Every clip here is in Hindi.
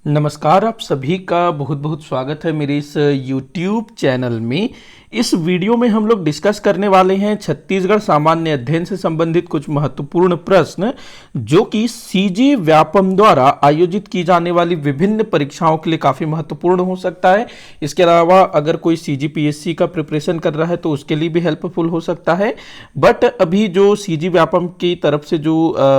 नमस्कार, आप सभी का बहुत बहुत स्वागत है मेरे इस YouTube चैनल में। इस वीडियो में हम लोग डिस्कस करने वाले हैं छत्तीसगढ़ सामान्य अध्ययन से संबंधित कुछ महत्वपूर्ण प्रश्न जो कि सीजी व्यापम द्वारा आयोजित की जाने वाली विभिन्न परीक्षाओं के लिए काफ़ी महत्वपूर्ण हो सकता है। इसके अलावा अगर कोई CGPSC का प्रिपरेशन कर रहा है तो उसके लिए भी हेल्पफुल हो सकता है। बट अभी जो सीजी व्यापम की तरफ से जो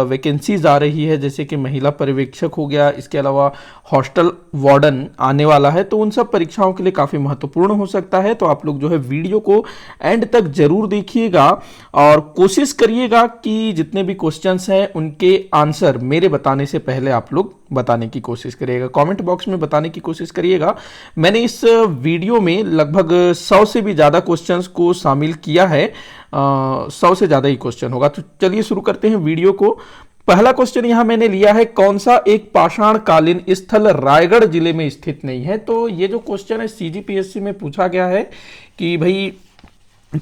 वैकेंसीज आ रही है, जैसे कि महिला पर्यवेक्षक हो गया, इसके अलावा हॉस्टल वार्डन आने वाला है, तो उन सब परीक्षाओं के लिए काफ़ी महत्वपूर्ण हो सकता है। तो आप लोग जो है वीडियो को एंड तक जरूर देखिएगा और कोशिश करिएगा कि जितने भी क्वेश्चंस हैं उनके आंसर मेरे बताने से पहले आप लोग बताने की कोशिश करिएगा, कमेंट बॉक्स में बताने की कोशिश करिएगा। मैंने इस वीडियो में लगभग 100 से भी ज़्यादा क्वेश्चंस को शामिल किया है, 100 से ज़्यादा ही क्वेश्चन होगा। तो चलिए शुरू करते हैं वीडियो को। पहला क्वेश्चन यहां मैंने लिया है, कौन सा एक पाषाण कालीन स्थल रायगढ़ जिले में स्थित नहीं है। तो ये जो क्वेश्चन है CGPSC में पूछा गया है कि भाई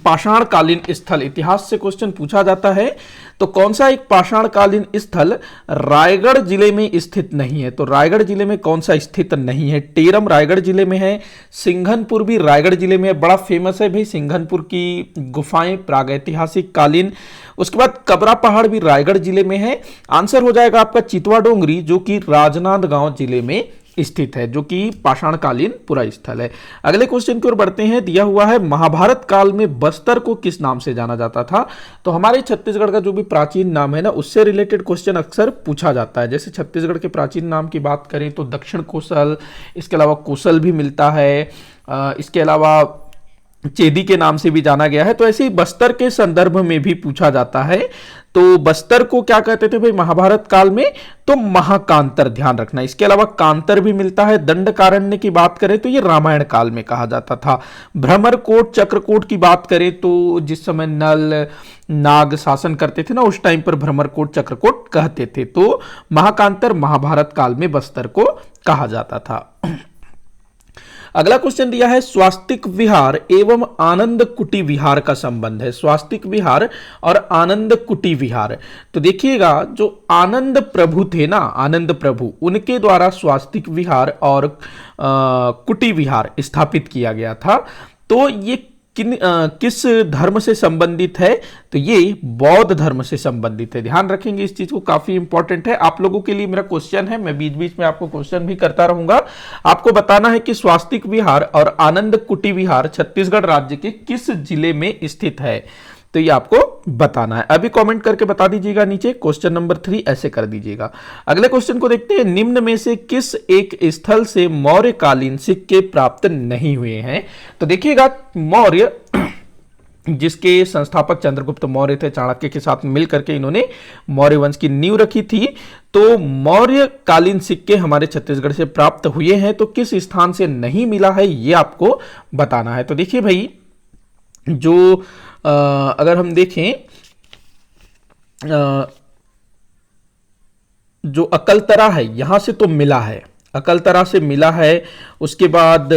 पाषाण कालीन स्थल, इतिहास से क्वेश्चन पूछा जाता है, तो कौन सा एक पाषाण कालीन स्थल रायगढ़ जिले में स्थित नहीं है। तो रायगढ़ जिले में कौन सा स्थित नहीं है? टेरम रायगढ़ जिले में है, सिंघनपुर भी रायगढ़ जिले में है, बड़ा फेमस है भाई सिंघनपुर की गुफाएं, प्रागैतिहासिक कालीन। उसके बाद कबरा पहाड़ भी रायगढ़ जिले में है। आंसर हो जाएगा आपका चितवा डोंगरी, जो कि राजनांदगांव जिले में स्थित है, जो कि पाषाण कालीन पुरा स्थल है। अगले क्वेश्चन की ओर बढ़ते हैं। दिया हुआ है, महाभारत काल में बस्तर को किस नाम से जाना जाता था। तो हमारे छत्तीसगढ़ का जो भी प्राचीन नाम है ना, उससे रिलेटेड क्वेश्चन अक्सर पूछा जाता है। जैसे छत्तीसगढ़ के प्राचीन नाम की बात करें तो दक्षिण कोसल, इसके अलावा कोसल भी मिलता है, इसके अलावा चेदी के नाम से भी जाना गया है। तो ऐसे ही बस्तर के संदर्भ में भी पूछा जाता है। तो बस्तर को क्या कहते थे भाई महाभारत काल में? तो महाकांतर, ध्यान रखना। इसके अलावा कांतर भी मिलता है। दंडकारण्य की बात करें तो ये रामायण काल में कहा जाता था। भ्रमरकोट, चक्रकोट की बात करें तो जिस समय नल नाग शासन करते थे ना, उस टाइम पर भ्रमरकोट चक्रकोट कहते थे। तो महाकांतर महाभारत काल में बस्तर को कहा जाता था। अगला क्वेश्चन दिया है, स्वास्तिक विहार एवं आनंद कुटी विहार का संबंध है। स्वास्तिक विहार और आनंद कुटी विहार, तो देखिएगा जो आनंद प्रभु थे ना, आनंद प्रभु, उनके द्वारा स्वास्तिक विहार और कुटी विहार स्थापित किया गया था। तो ये किस धर्म से संबंधित है? तो ये बौद्ध धर्म से संबंधित है। ध्यान रखेंगे इस चीज को, काफी इंपॉर्टेंट है आप लोगों के लिए। मेरा क्वेश्चन है, मैं बीच बीच में आपको क्वेश्चन भी करता रहूंगा। आपको बताना है कि स्वास्तिक विहार और आनंद कुटी विहार छत्तीसगढ़ राज्य के किस जिले में स्थित है। तो ये आपको बताना है। अभी कमेंट करके बता दीजिएगा नीचे। क्वेश्चन नंबर 3 ऐसे कर दीजिएगा। अगले क्वेश्चन को देखते हैं, निम्न में से किस एक स्थल से मौर्यकालीन सिक्के प्राप्त नहीं हुए हैं। तो देखिएगा, मौर्य जिसके संस्थापक चंद्रगुप्त मौर्य थे, चाणक्य के साथ मिलकर के इन्होंने मौर्य वंश की नींव रखी थी। तो मौर्य कालीन सिक्के हमारे छत्तीसगढ़ से प्राप्त हुए हैं, तो किस स्थान से नहीं मिला है ये आपको बताना है। तो देखिए भाई, जो अगर हम देखें, जो अकलतरा है यहां से तो मिला है, अकलतरा से मिला है। उसके बाद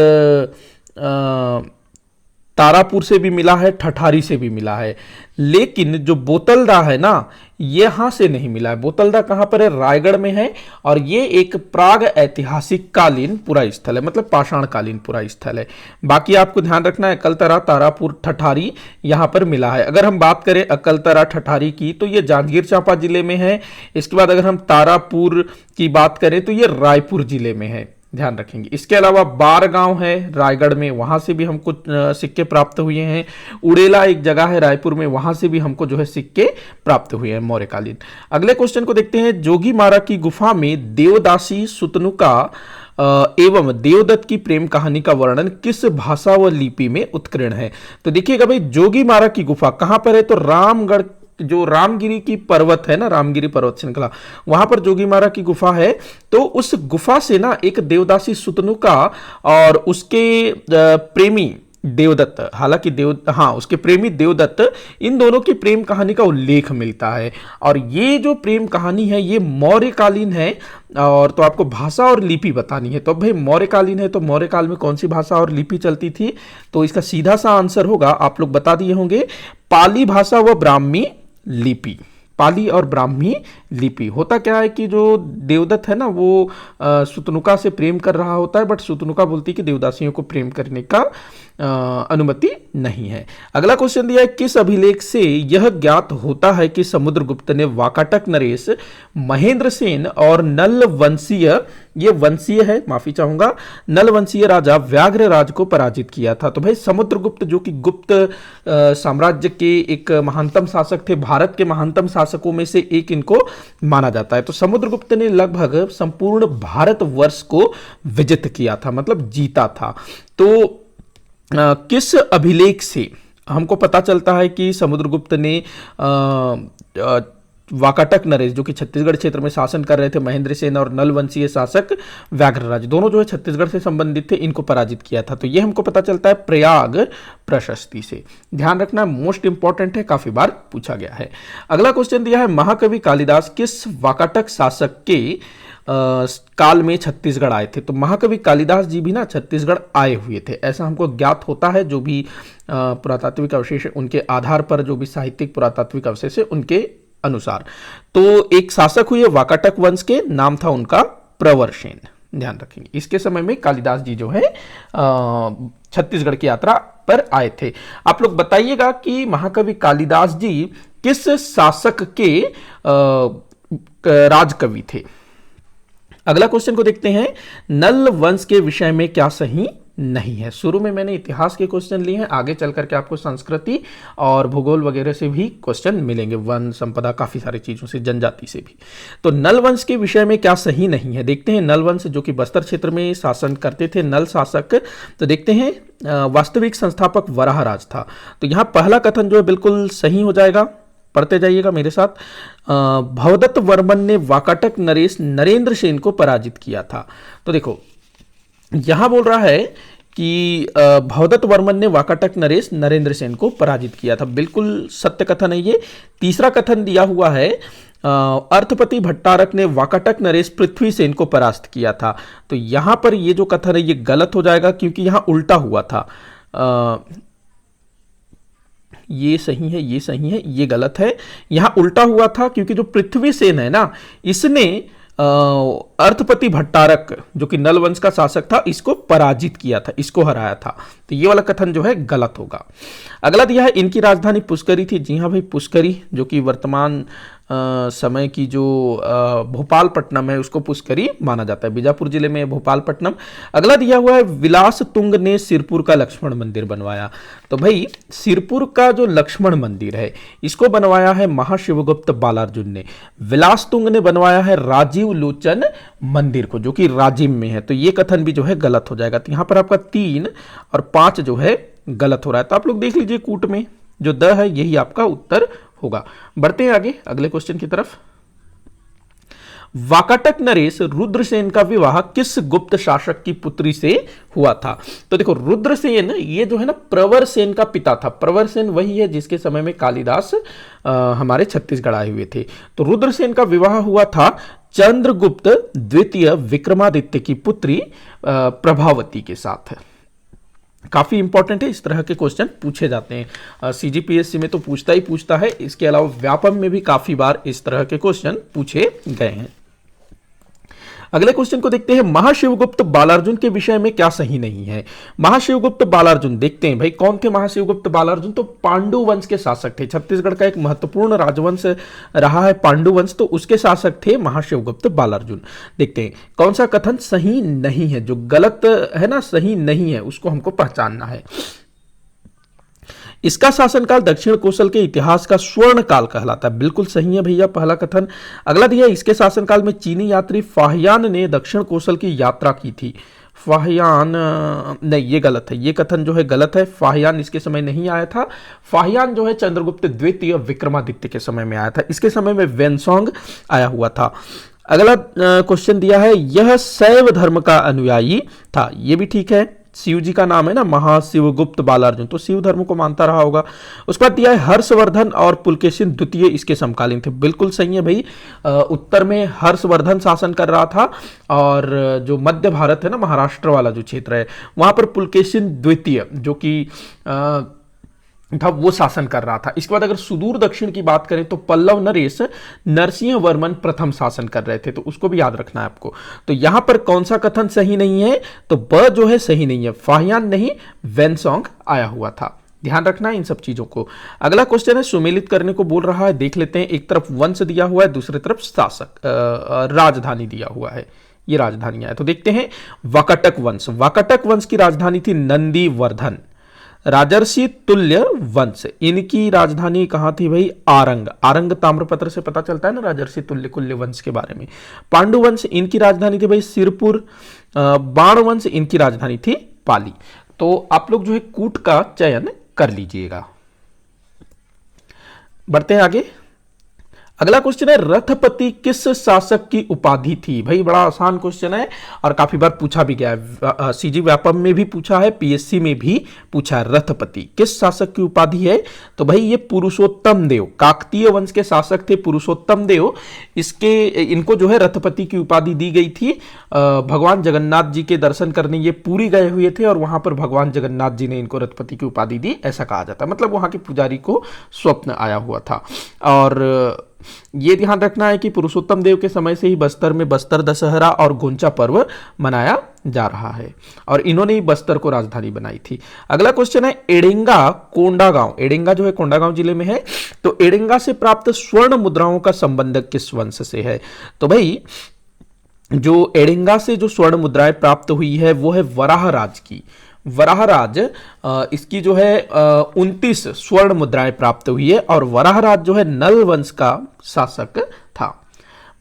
तारापुर से भी मिला है, ठठारी से भी मिला है। लेकिन जो बोतलदा है ना, यहां से नहीं मिला है। बोतलदा कहां पर है? रायगढ़ में है। और ये एक प्राग ऐतिहासिक कालीन पुरा स्थल है, मतलब पाषाण कालीन पुरा स्थल है। बाकी आपको ध्यान रखना है, अकलतरा, तारापुर, ठठारी यहां पर मिला है। अगर हम बात करें अकलतरा ठठारी की, तो ये जांजगीर चांपा जिले में है। इसके बाद अगर हम तारापुर की बात करें तो ये रायपुर जिले में है, ध्यान रखेंगे। इसके अलावा बारगांव है रायगढ़ में, वहां से भी हमको सिक्के प्राप्त हुए हैं। उड़ेला एक जगह है रायपुर में, वहां से भी हमको जो है सिक्के प्राप्त हुए हैं मौर्यकालीन। अगले क्वेश्चन को देखते हैं, जोगीमारा की गुफा में देवदासी सुतनुका एवं देवदत्त की प्रेम कहानी का वर्णन किस भाषा व लिपि में उत्कीर्ण है। तो देखिएगा भाई, जोगीमारा की गुफा कहां पर है? तो रामगढ़, जो रामगिरी की पर्वत है ना, रामगिरी पर्वत श्रृंखला, वहां पर जोगीमारा की गुफा है। तो उस गुफा से ना एक देवदासी सुतनुका और उसके प्रेमी देवदत्त, हालांकि उसके प्रेमी देवदत्त, इन दोनों की प्रेम कहानी का उल्लेख मिलता है। और ये जो प्रेम कहानी है ये मौर्यकालीन है। और तो आपको भाषा और लिपि बतानी है। तो भाई मौर्यकालीन है, तो मौर्यकाल में कौन सी भाषा और लिपि चलती थी? तो इसका सीधा सा आंसर होगा, आप लोग बता दिए होंगे, पाली भाषा व ब्राह्मी लिपि। पाली और ब्राह्मी लिपि। होता क्या है कि जो देवदत्त है ना वो सुतनुका से प्रेम कर रहा होता है, बट सुतनुका बोलती है कि देवदासियों को प्रेम करने का अनुमति नहीं है। अगला क्वेश्चन दिया है, किस अभिलेख से यह ज्ञात होता है कि समुद्रगुप्त ने वाकाटक नरेश, महेंद्र सेन और नल वंशीय, ये वंशीय है माफी चाहूंगा, नल वंशीय राजा व्याघ्रराज को पराजित किया था। तो भाई समुद्रगुप्त जो कि गुप्त साम्राज्य के एक महानतम शासक थे, भारत के महानतम शासकों में से एक इनको माना जाता है। तो समुद्रगुप्त ने लगभग संपूर्ण भारतवर्ष को विजित किया था, मतलब जीता था। तो किस अभिलेख से हमको पता चलता है कि समुद्रगुप्त ने वाकाटक नरेश जो कि छत्तीसगढ़ क्षेत्र में शासन कर रहे थे, महेंद्र सेन और नलवंशीय शासक व्याघ्रराज, दोनों जो है छत्तीसगढ़ से संबंधित थे, इनको पराजित किया था। तो ये हमको पता चलता है प्रयाग प्रशस्ति से। ध्यान रखना, मोस्ट इंपॉर्टेंट है, काफी बार पूछा गया है। अगला क्वेश्चन दिया है, महाकवि कालिदास किस वाकाटक शासक के काल में छत्तीसगढ़ आए थे? तो महाकवि कालिदास जी भी ना छत्तीसगढ़ आए हुए थे, ऐसा हमको ज्ञात होता है। जो भी पुरातात्विक अवशेष है उनके आधार पर, जो भी साहित्यिक पुरातात्विक अवशेष है उनके अनुसार। तो एक शासक हुए वाकाटक वंश के, नाम था उनका प्रवरसेन। ध्यान रखेंगे, इसके समय में कालिदास जी जो है छत्तीसगढ़ की यात्रा पर आए थे। आप लोग बताइएगा कि महाकवि कालिदास जी किस शासक के राजकवि थे। अगला क्वेश्चन को देखते हैं, नल वंश के विषय में क्या सही नहीं है? शुरू में मैंने इतिहास के क्वेश्चन लिए हैं, आगे चल करके आपको संस्कृति और भूगोल वगैरह से भी क्वेश्चन मिलेंगे, वन संपदा, काफी सारी चीजों से, जनजाति से भी। तो नल वंश के विषय में क्या सही नहीं है, देखते हैं। नल वंश जो कि बस्तर क्षेत्र में शासन करते थे, नल शासक। तो देखते हैं, वास्तविक संस्थापक वराहराज था। तो यहां पहला कथन जो है बिल्कुल सही हो जाएगा, पढ़ते जाइएगा मेरे साथ। भवदत्त वर्मन ने वाकाटक नरेश नरेंद्र सेन को पराजित किया था। तो देखो यहां बोल रहा है कि भवदत्त वर्मन ने वाकाटक नरेश नरेंद्र सेन को पराजित किया था, बिल्कुल सत्य कथन है ये। तीसरा कथन दिया हुआ है, अर्थपति भट्टारक ने वाकाटक नरेश पृथ्वी सेन को परास्त किया था। तो यहां पर ये जो कथन है ये गलत हो जाएगा, क्योंकि यहां उल्टा हुआ था। ये सही है, ये सही है, ये गलत है। यहां उल्टा हुआ था क्योंकि जो पृथ्वी सेन है ना, इसने अर्थपति भट्टारक जो कि नल वंश का शासक था, इसको पराजित किया था, इसको हराया था। तो ये वाला कथन जो है गलत होगा। अगला दिया है, इनकी राजधानी पुष्करी थी। जी हाँ भाई, पुष्करी जो कि वर्तमान समय की जो भोपालपट्टनम है उसको पुष्करी माना जाता है, बीजापुर जिले में भोपालपट्टनम। अगला दिया हुआ है, विलास तुंग ने सिरपुर का लक्ष्मण मंदिर बनवाया। तो भाई सिरपुर का जो लक्ष्मण मंदिर है इसको बनवाया है महाशिवगुप्त बालार्जुन ने। विलास तुंग ने बनवाया है राजीव लोचन मंदिर को, जो कि राजिम में है। तो ये कथन भी जो है गलत हो जाएगा। तो यहां पर आपका 3 और 5 जो है गलत हो रहा है। तो आप लोग देख लीजिए, कूट में जो द है यही आपका उत्तर होगा। बढ़ते हैं आगे अगले क्वेश्चन की तरफ। वाकाटक नरेश रुद्रसेन का विवाह किस गुप्त शासक की पुत्री से हुआ था? तो देखो रुद्रसेन ये जो है ना प्रवरसेन का पिता था। प्रवरसेन वही है जिसके समय में कालिदास हमारे छत्तीसगढ़ आए हुए थे। तो रुद्रसेन का विवाह हुआ था चंद्रगुप्त द्वितीय विक्रमादित्य की पुत्री प्रभावती के साथ। काफी इंपॉर्टेंट है, इस तरह के क्वेश्चन पूछे जाते हैं। सीजीपीएससी में तो पूछता ही पूछता है, इसके अलावा व्यापम में भी काफी बार इस तरह के क्वेश्चन पूछे गए हैं। अगले क्वेश्चन को देखते हैं, महाशिवगुप्त बालार्जुन के विषय में क्या सही नहीं है? महाशिवगुप्त बालार्जुन, देखते हैं भाई कौन थे महाशिवगुप्त बालार्जुन। तो पांडु वंश के शासक थे। छत्तीसगढ़ का एक महत्वपूर्ण राजवंश रहा है पांडु वंश, तो उसके शासक थे महाशिवगुप्त बालार्जुन। देखते हैं कौन सा कथन सही नहीं है, जो गलत है ना, सही नहीं है, उसको हमको पहचानना है। इसका शासनकाल दक्षिण कोसल के इतिहास का स्वर्ण काल कहलाता है, बिल्कुल सही है भैया पहला कथन। अगला दिया, इसके शासनकाल में चीनी यात्री फाहियान ने दक्षिण कोसल की यात्रा की थी। फाहियान नहीं, ये गलत है, ये कथन जो है गलत है। फाहियान इसके समय नहीं आया था। फाहियान जो है चंद्रगुप्त द्वितीय विक्रमादित्य के समय में आया था, इसके समय में वेनसोंग आया हुआ था। अगला क्वेश्चन दिया है, यह शैव धर्म का अनुयायी था। ये भी ठीक है, शिव जी का नाम है ना महाशिवगुप्त बालार्जुन, तो शिव धर्म को मानता रहा होगा। उसके बाद दिया है, हर्षवर्धन और पुलकेशिन द्वितीय इसके समकालीन थे। बिल्कुल सही है भाई, उत्तर में हर्षवर्धन शासन कर रहा था, और जो मध्य भारत है ना, महाराष्ट्र वाला जो क्षेत्र है, वहां पर पुलकेशिन द्वितीय जो कि था वो शासन कर रहा था। इसके बाद अगर सुदूर दक्षिण की बात करें तो पल्लव नरेश नरसिंह वर्मन प्रथम शासन कर रहे थे, तो उसको भी याद रखना है आपको। तो यहां पर कौन सा कथन सही नहीं है, तो ब जो है सही नहीं है, फाहियान नहीं वेनसोंग आया हुआ था। ध्यान रखना है इन सब चीजों को। अगला क्वेश्चन है सुमेलित करने को बोल रहा है, देख लेते हैं। एक तरफ वंश दिया हुआ है, दूसरी तरफ शासक राजधानी दिया हुआ है, ये राजधानियां है। तो देखते हैं वाकाटक वंश। वाकाटक वंश की राजधानी थी नंदीवर्धन। राजर्षि तुल्य वंश, इनकी राजधानी कहां थी भाई, आरंग। आरंग ताम्रपत्र से पता चलता है ना राजर्षि तुल्य कुल्य वंश के बारे में। पांडु वंश, इनकी राजधानी थी भाई सिरपुर। बाण वंश, इनकी राजधानी थी पाली। तो आप लोग जो है कूट का चयन कर लीजिएगा। बढ़ते हैं आगे। अगला क्वेश्चन है रथपति किस शासक की उपाधि थी। भाई बड़ा आसान क्वेश्चन है और काफी बार पूछा भी गया है, सीजी व्यापम में भी पूछा है, पीएससी में भी पूछा है। रथपति किस शासक की उपाधि है, तो भाई ये पुरुषोत्तम देव, काकतीय वंश के शासक थे पुरुषोत्तम देव। इनको जो है रथपति की उपाधि दी गई थी। भगवान जगन्नाथ जी के दर्शन करने ये पूरी गए हुए थे और वहां पर भगवान जगन्नाथ जी ने इनको रथपति की उपाधि दी, ऐसा कहा जाता है। मतलब वहां के पुजारी को स्वप्न आया हुआ था। और ये ध्यान रखना है कि पुरुषोत्तम देव के समय से ही बस्तर में बस्तर दशहरा और गोंचा पर्व मनाया जा रहा है और इन्होंने ही बस्तर को राजधानी बनाई थी। अगला क्वेश्चन है एडिंगा कोंडागांव। एडिंगा जो है कोंडागांव जिले में है। तो एडिंगा से प्राप्त स्वर्ण मुद्राओं का संबंध किस वंश से है, तो भाई जो एडिंगा से जो स्वर्ण मुद्राएं प्राप्त हुई है वो है वराहराज की। वराहराज, इसकी जो है 29 स्वर्ण मुद्राएं प्राप्त हुई है और वराहराज जो है नल वंश का शासक था।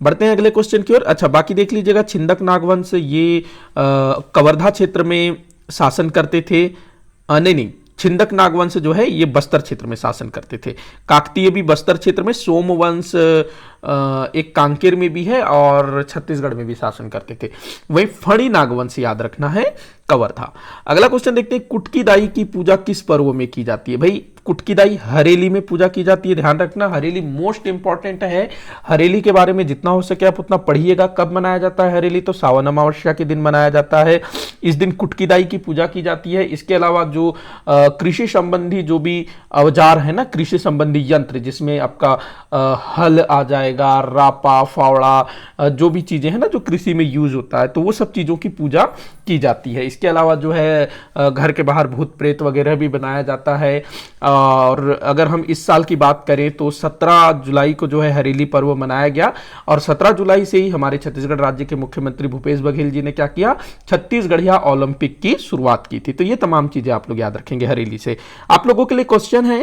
बढ़ते हैं अगले क्वेश्चन की ओर। अच्छा बाकी देख लीजिएगा, छिंदक नागवंश ये कवर्धा क्षेत्र में शासन करते थे। नहीं, छिंदक नागवंश जो है ये बस्तर क्षेत्र में शासन करते थे। काकतीय भी बस्तर क्षेत्र में, सोमवंश एक कांकेर में भी है और छत्तीसगढ़ में भी शासन करते थे। वही फणी नागवंश याद रखना है, कवर्धा। अगला क्वेश्चन देखते हैं कुटकी दाई की पूजा किस पर्व में की जाती है। भाई कुटकी दाई हरेली में पूजा की जाती है। ध्यान रखना हरेली मोस्ट इंपॉर्टेंट है। हरेली के बारे में जितना हो सके आप उतना पढ़िएगा। कब मनाया जाता है हरेली, तो सावन अमावस्या के दिन मनाया जाता है। इस दिन कुटकी दाई की पूजा की जाती है। इसके अलावा जो कृषि संबंधी जो भी औजार है ना, कृषि संबंधी यंत्र जिसमें आपका हल आ जाएगा, रापा फावड़ा, जो भी चीजें हैं ना जो कृषि में यूज होता है, तो वो सब चीजों की पूजा की जाती है। इसके अलावा जो है घर के बाहर भूत प्रेत वगैरह भी बनाया जाता है। और अगर हम इस साल की बात करें तो 17 जुलाई को जो है हरेली पर्व मनाया गया और 17 जुलाई से ही हमारे छत्तीसगढ़ राज्य के मुख्यमंत्री भूपेश बघेल जी ने क्या किया, छत्तीसगढ़िया ओलंपिक की शुरुआत की थी। तो ये तमाम चीजें आप लोग याद रखेंगे हरेली से। आप लोगों के लिए क्वेश्चन है,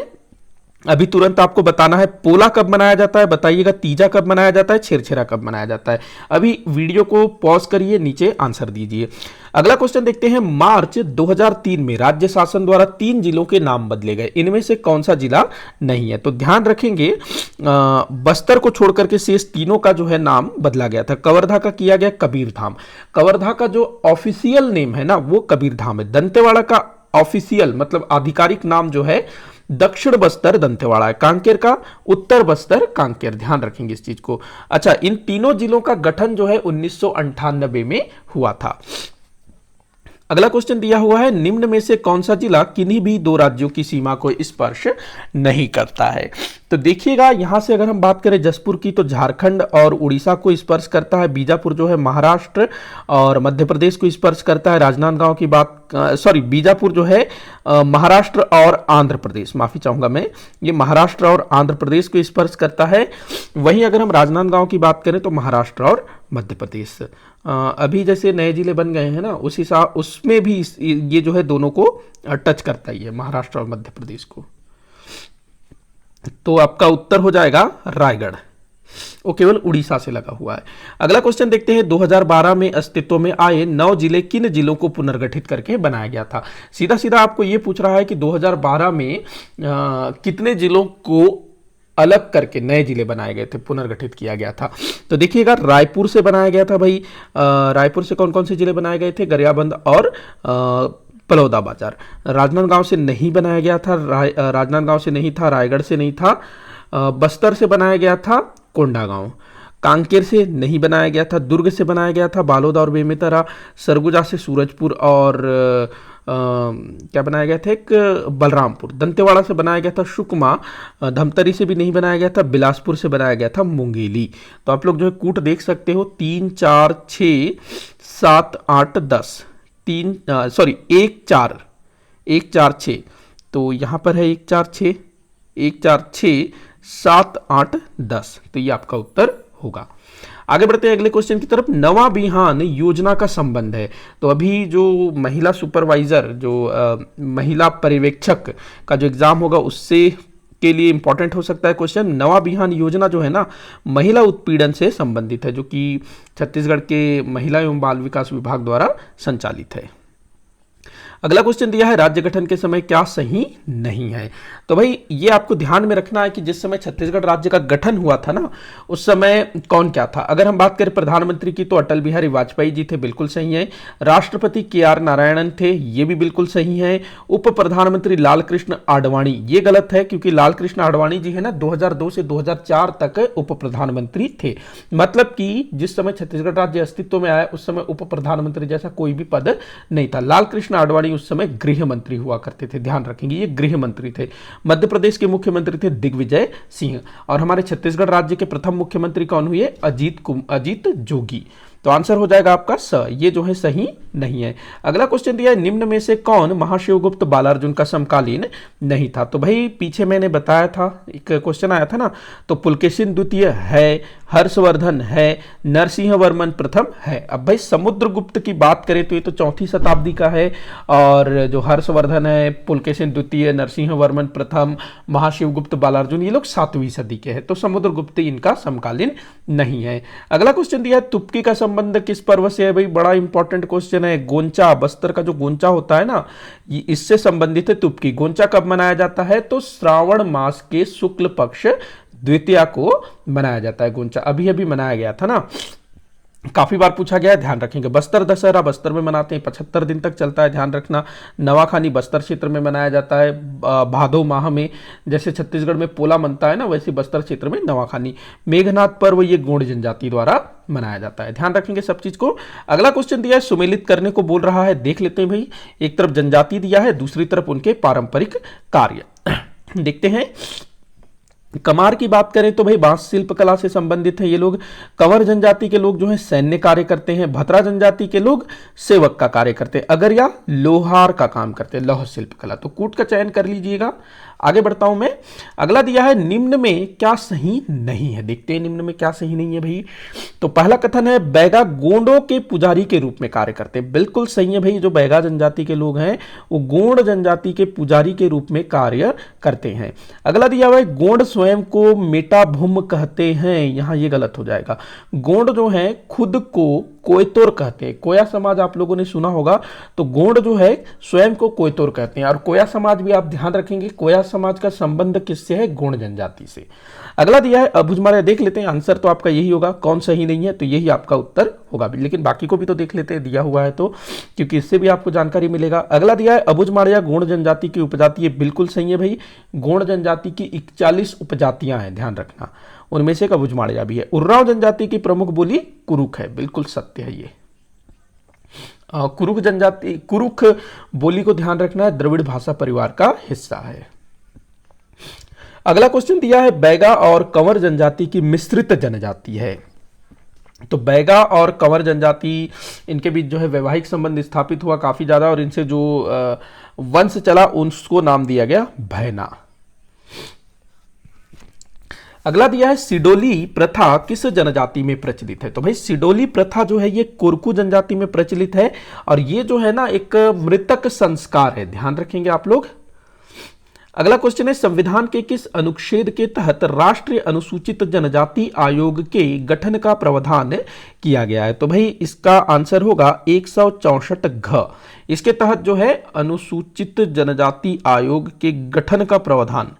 अभी तुरंत आपको बताना है पोला कब मनाया जाता है, बताइएगा। तीजा कब मनाया जाता है, छेरछेरा कब मनाया जाता है। अभी वीडियो को पॉज करिए, नीचे आंसर दीजिए। अगला क्वेश्चन देखते हैं, मार्च 2003 में राज्य शासन द्वारा 3 जिलों के नाम बदले गए, इनमें से कौन सा जिला नहीं है। तो ध्यान रखेंगे बस्तर को छोड़कर के शेष तीनों का जो है नाम बदला गया था। कवर्धा का किया गया कबीरधाम। कवर्धा का जो ऑफिशियल नेम है ना वो कबीरधाम है। दंतेवाड़ा का ऑफिशियल मतलब आधिकारिक नाम जो है दक्षिण बस्तर दंतेवाड़ा है। कांकेर का उत्तर बस्तर कांकेर। ध्यान रखेंगे इस चीज को। अच्छा इन तीनों जिलों का गठन जो है 1998 में हुआ था। अगला क्वेश्चन दिया हुआ है, निम्न में से कौन सा जिला किन्हीं भी 2 राज्यों की सीमा को स्पर्श नहीं करता है। तो देखिएगा यहां से अगर हम बात करें जसपुर की तो झारखंड और उड़ीसा को स्पर्श करता है। बीजापुर जो है महाराष्ट्र और मध्य प्रदेश को स्पर्श करता है। राजनांदगांव की बात बीजापुर जो है महाराष्ट्र और आंध्र प्रदेश, माफी चाहूंगा मैं, ये महाराष्ट्र और आंध्र प्रदेश को स्पर्श करता है। वहीं अगर हम राजनांदगांव की बात करें तो महाराष्ट्र और मध्य प्रदेश। अभी जैसे नए जिले बन गए हैं ना उस हिसाब उसमें भी ये जो है दोनों को टच करता ही है, महाराष्ट्र और मध्य प्रदेश को। तो आपका उत्तर हो जाएगा रायगढ़, वो केवल उड़ीसा से लगा हुआ है। अगला क्वेश्चन देखते हैं, 2012 में अस्तित्व में आए 9 जिले किन जिलों को पुनर्गठित करके बनाया गया था। सीधा सीधा आपको यह पूछ रहा है कि 2012 में कितने जिलों को अलग करके नए जिले बनाए गए थे, पुनर्गठित किया गया था। तो देखिएगा रायपुर से बनाया गया था भाई। रायपुर से कौन कौन से जिले बनाए गए थे, गरियाबंद और बलौदाबाजार। राजनांदगांव से नहीं बनाया गया था, राजनांदगांव से नहीं था, रायगढ़ से नहीं था, बस्तर से बनाया गया था कोंडागांव, कांकेर से नहीं बनाया गया था, दुर्ग से बनाया गया था बालोद और बेमेतरा, सरगुजा से सूरजपुर और क्या बनाया गया था, एक बलरामपुर। दंतेवाड़ा से बनाया गया था सुकमा। धमतरी से भी नहीं बनाया गया था, बिलासपुर से बनाया गया था मुंगेली। तो आप लोग जो है कूट देख सकते हो, 3 4 6 7 8 10, 1 4 1 4 6, तो यहाँ पर है 1 4 6 1 4 6 7 8 10, तो ये आपका उत्तर होगा। आगे बढ़ते हैं अगले क्वेश्चन की तरफ। नवा बिहान योजना का संबंध है, तो अभी जो महिला सुपरवाइजर, जो महिला पर्यवेक्षक का जो एग्जाम होगा उससे के लिए इंपॉर्टेंट हो सकता है क्वेश्चन। नवा बिहान योजना जो है ना, महिला उत्पीड़न से संबंधित है, जो कि छत्तीसगढ़ के महिला एवं बाल विकास विभाग द्वारा संचालित है। अगला क्वेश्चन दिया है, राज्य गठन के समय क्या सही नहीं है। तो भाई ये आपको ध्यान में रखना है कि जिस समय छत्तीसगढ़ राज्य का गठन हुआ था ना, उस समय कौन क्या था। अगर हम बात करें प्रधानमंत्री की, तो अटल बिहारी वाजपेयी जी थे, बिल्कुल सही है। राष्ट्रपति KR नारायणन थे, ये भी बिल्कुल सही है। उप प्रधानमंत्री लाल कृष्ण आडवाणी, ये गलत है, क्योंकि लाल कृष्ण आडवाणी जी है ना 2002 से 2004 तक उप प्रधानमंत्री थे। मतलब कि जिस समय छत्तीसगढ़ राज्य अस्तित्व में आया उस समय उप प्रधानमंत्री जैसा कोई भी पद नहीं था। लाल कृष्ण आडवाणी उस समय गृह मंत्री हुआ करते थे, ध्यान रखेंगे, ये गृह मंत्री थे। मध्य प्रदेश के मुख्यमंत्री थे दिग्विजय सिंह, और हमारे छत्तीसगढ़ राज्य के प्रथम मुख्यमंत्री कौन हुए, अजीत जोगी। तो आंसर हो जाएगा आपका स, ये जो है सही नहीं है। अगला क्वेश्चन दिया है, निम्न में से कौन महाशिवगुप्त बालार्जुन का समकालीन नहीं था। तो भाई पीछे मैंने बताया था, एक क्वेश्चन आया था ना, तो पुलकेशिन द्वितीय है, हर्षवर्धन है, नरसिंह वर्मन प्रथम है। अब भाई समुद्रगुप्त की बात करें तो ये तो 4वीं शताब्दी का है, और जो हर्षवर्धन है, पुलकेशिन द्वितीय, नरसिंह वर्मन प्रथम, महाशिवगुप्त बालार्जुन, ये लोग 7वीं सदी के हैं। तो समुद्रगुप्त इनका समकालीन नहीं है। अगला क्वेश्चन दिया है, तुर्की का संबंध किस पर्व से है। भाई बड़ा इंपॉर्टेंट क्वेश्चन है। गोंचा, बस्तर का जो गोंचा होता है ना, इससे संबंधित है तुर्की। गोंचा कब मनाया जाता है, तो श्रावण मास के शुक्ल पक्ष द्वितीया को मनाया जाता है। गोंचा अभी अभी मनाया गया था ना, काफी बार पूछा गया है, ध्यान रखेंगे। बस्तर दशहरा बस्तर में मनाते हैं, 75 दिन तक चलता है, ध्यान रखना। नवाखानी बस्तर क्षेत्र में मनाया जाता है भादो माह में। जैसे छत्तीसगढ़ में पोला मनता है ना, वैसे बस्तर क्षेत्र में नवाखानी। मेघनाथ पर्व ये गोंड जनजाति द्वारा मनाया जाता है, ध्यान रखेंगे सब चीज को। अगला क्वेश्चन दिया है, सुमेलित करने को बोल रहा है, देख लेते हैं भाई। एक तरफ जनजाति दिया है, दूसरी तरफ उनके पारंपरिक कार्य देखते हैं। कमार की बात करें तो भाई बांस शिल्प कला से संबंधित है ये लोग। कंवर जनजाति के लोग जो है सैन्य कार्य करते हैं। भतरा जनजाति के लोग सेवक का कार्य करते हैं। अगरिया लोहार का काम करते हैं, लौह शिल्प कला। तो कूट का चयन कर लीजिएगा। आगे बढ़ता हूं मैं। अगला दिया है, निम्न में क्या सही नहीं है। देखते हैं निम्न में क्या सही नहीं है भाई। तो पहला कथन है, बैगा गोंडों के पुजारी के रूप में कार्य करते हैं। बिल्कुल सही है भाई, जो बैगा जनजाति के लोग हैं वो गोंड जनजाति के पुजारी के रूप में कार्य करते हैं। अगला दिया हुआ है, गोंड स्वयं को मेटाभूम कहते हैं। यहां ये गलत हो जाएगा। गोंड जो है खुद को कोयतोर कहते हैं। कोया समाज आप लोगों ने सुना होगा, तो गोंड जो है स्वयं को कोयतोर कहते हैं। और कोया समाज भी आप ध्यान रखेंगे, कोया समाज का संबंध किससे है, गोंड जनजाति से। अगला दिया है अबुझमाड़िया, देख लेते हैं आंसर तो आपका यही होगा। कौन सही नहीं है, तो यही आपका उत्तर होगा। लेकिन बाकी को भी तो देख लेते हैं, दिया हुआ है तो, क्योंकि इससे भी आपको जानकारी मिलेगा। अगला दिया है, अबुझमाड़िया गोंड जनजाति की उपजाति है। बिल्कुल सही है भाई, गोंड जनजाति की 41 उपजातियां हैं, ध्यान रखना। उनमें से एक अबुझमाड़िया भी है। उर्राव जनजाति की प्रमुख बोली कुरुख है। बिल्कुल सत्य है ये। कुरुख जनजाति, कुरुख बोली को ध्यान रखना है, द्रविड़ भाषा परिवार का हिस्सा है। अगला क्वेश्चन दिया है, बैगा और कंवर जनजाति की मिश्रित जनजाति है। तो बैगा और कंवर जनजाति, इनके बीच जो है वैवाहिक संबंध स्थापित हुआ काफी ज्यादा, और इनसे जो वंश चला उसको नाम दिया गया भैना। अगला दिया है, सिडोली प्रथा किस जनजाति में प्रचलित है। तो भाई सिडोली प्रथा जो है ये कोरकू जनजाति में प्रचलित है, और ये जो है ना एक मृतक संस्कार है, ध्यान रखेंगे आप लोग। अगला क्वेश्चन है, संविधान के किस अनुच्छेद के तहत राष्ट्रीय अनुसूचित जनजाति आयोग के गठन का प्रावधान किया गया है। तो भाई इसका आंसर होगा 164 घ। इसके तहत जो है अनुसूचित जनजाति आयोग के गठन का प्रावधान,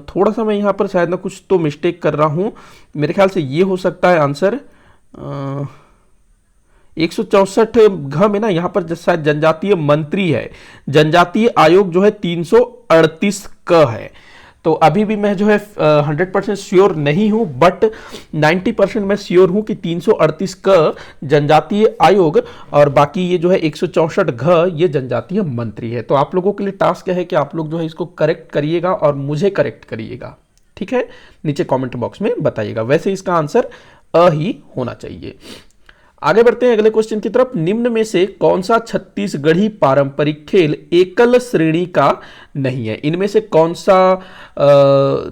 थोड़ा सा मैं यहां पर शायद ना कुछ तो मिस्टेक कर रहा हूं, मेरे ख्याल से ये हो सकता है आंसर 164 घ में ना, यहां पर शायद जनजातीय मंत्री है। जनजातीय आयोग जो है 338 क है। तो अभी भी मैं जो है 100% श्योर नहीं हूं, बट 90% मैं श्योर हूं कि 338 क जनजातीय आयोग और बाकी ये जो है 164 घ ये जनजातीय मंत्री है। तो आप लोगों के लिए टास्क है कि आप लोग जो है इसको करेक्ट करिएगा और मुझे करेक्ट करिएगा, ठीक है, नीचे कमेंट बॉक्स में बताइएगा। वैसे इसका आंसर अ ही होना चाहिए। आगे बढ़ते हैं अगले क्वेश्चन की तरफ। निम्न में से कौन सा छत्तीसगढ़ी पारंपरिक खेल एकल श्रेणी का नहीं है? इनमें से कौन सा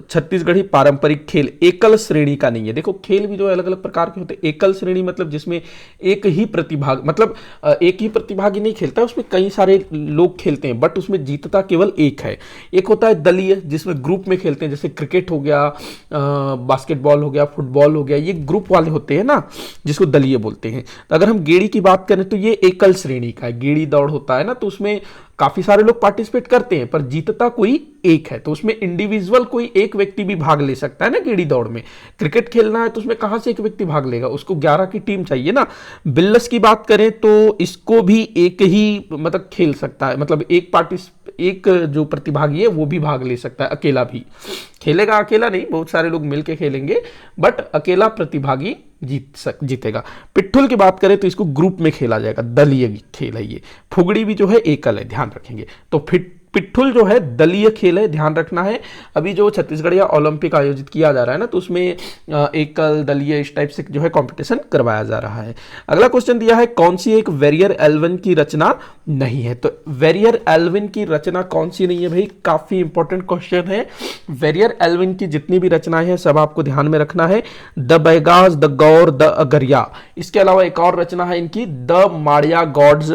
छत्तीसगढ़ी पारंपरिक खेल एकल श्रेणी का नहीं है? देखो, खेल भी जो अलग अलग प्रकार के होते हैं। एकल श्रेणी मतलब जिसमें एक ही प्रतिभाग, मतलब एक ही प्रतिभागी नहीं खेलता, उसमें कई सारे लोग खेलते हैं, बट उसमें जीतता केवल एक है। एक होता है दलीय, जिसमें ग्रुप में खेलते हैं, जैसे क्रिकेट हो गया, बास्केटबॉल हो गया, फुटबॉल हो गया, ये ग्रुप वाले होते हैं ना, जिसको दलीय बोलते हैं। तो अगर हम गेड़ी की बात करें तो ये एकल श्रेणी का है। गेड़ी दौड़ होता है ना, तो उसमें काफी सारे लोग पार्टिसिपेट करते हैं, पर जीतता कोई एक है। तो उसमें इंडिविजुअल कोई एक व्यक्ति भी भाग ले सकता है ना गेड़ी दौड़ में। क्रिकेट खेलना है तो उसमें कहां से एक व्यक्ति भाग लेगा, उसको 11 की टीम चाहिए ना। बिल्लस की बात करें तो इसको भी एक ही मतलब खेल सकता है, मतलब एक जो प्रतिभागी है वो भी भाग ले सकता है, अकेला भी खेलेगा। अकेला नहीं, बहुत सारे लोग मिलकर खेलेंगे, बट अकेला प्रतिभागी जीतेगा। पिट्ठुल की बात करें तो इसको ग्रुप में खेला जाएगा, दलीय खेल है ये। फुगड़ी भी जो है एकल है, ध्यान रखेंगे। तो पिट्ठुल जो है दलीय खेल है, ध्यान रखना है। अभी जो छत्तीसगढ़ ओलंपिक आयोजित किया जा रहा है ना, तो उसमें एकल दलीय इस टाइप से जो है कंपटीशन करवाया जा रहा है। अगला क्वेश्चन दिया है, कौन सी एक वेरियर एल्विन की रचना नहीं है? तो वेरियर एल्विन की रचना कौन सी नहीं है भाई? काफी इंपॉर्टेंट क्वेश्चन है। वेरियर एल्विन की जितनी भी रचनाएं हैं सब आपको ध्यान में रखना है। The Baigas, the Gaur, the Agaria. इसके अलावा एक और रचना है इनकी, the Maria Gonds,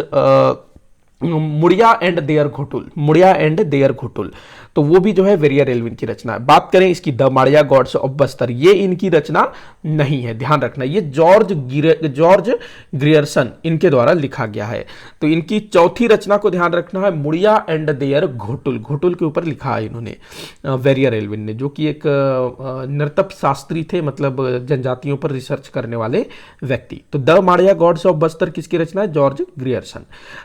Muria and their ghotul, Muria and their ghotul. तो वो भी जो है वेरियर एल्विन की रचना है। बात करें इसकी the Maria God's of Bastar, ये इनकी रचना नहीं है, ध्यान रखना। ये जॉर्ज ग्रियर्सन इनके द्वारा लिखा गया है। तो इनकी चौथी रचना को ध्यान रखना है, मुड़िया एंड देयर घुटुल। घुटुल के ऊपर लिखा है इन्होंने, वेरियर एल्विन ने, जो कि एक नर्तक शास्त्री थे, मतलब जनजातियों पर रिसर्च करने वाले व्यक्ति। तो the Maria God's of Bastar किसकी रचना है? George Grierson.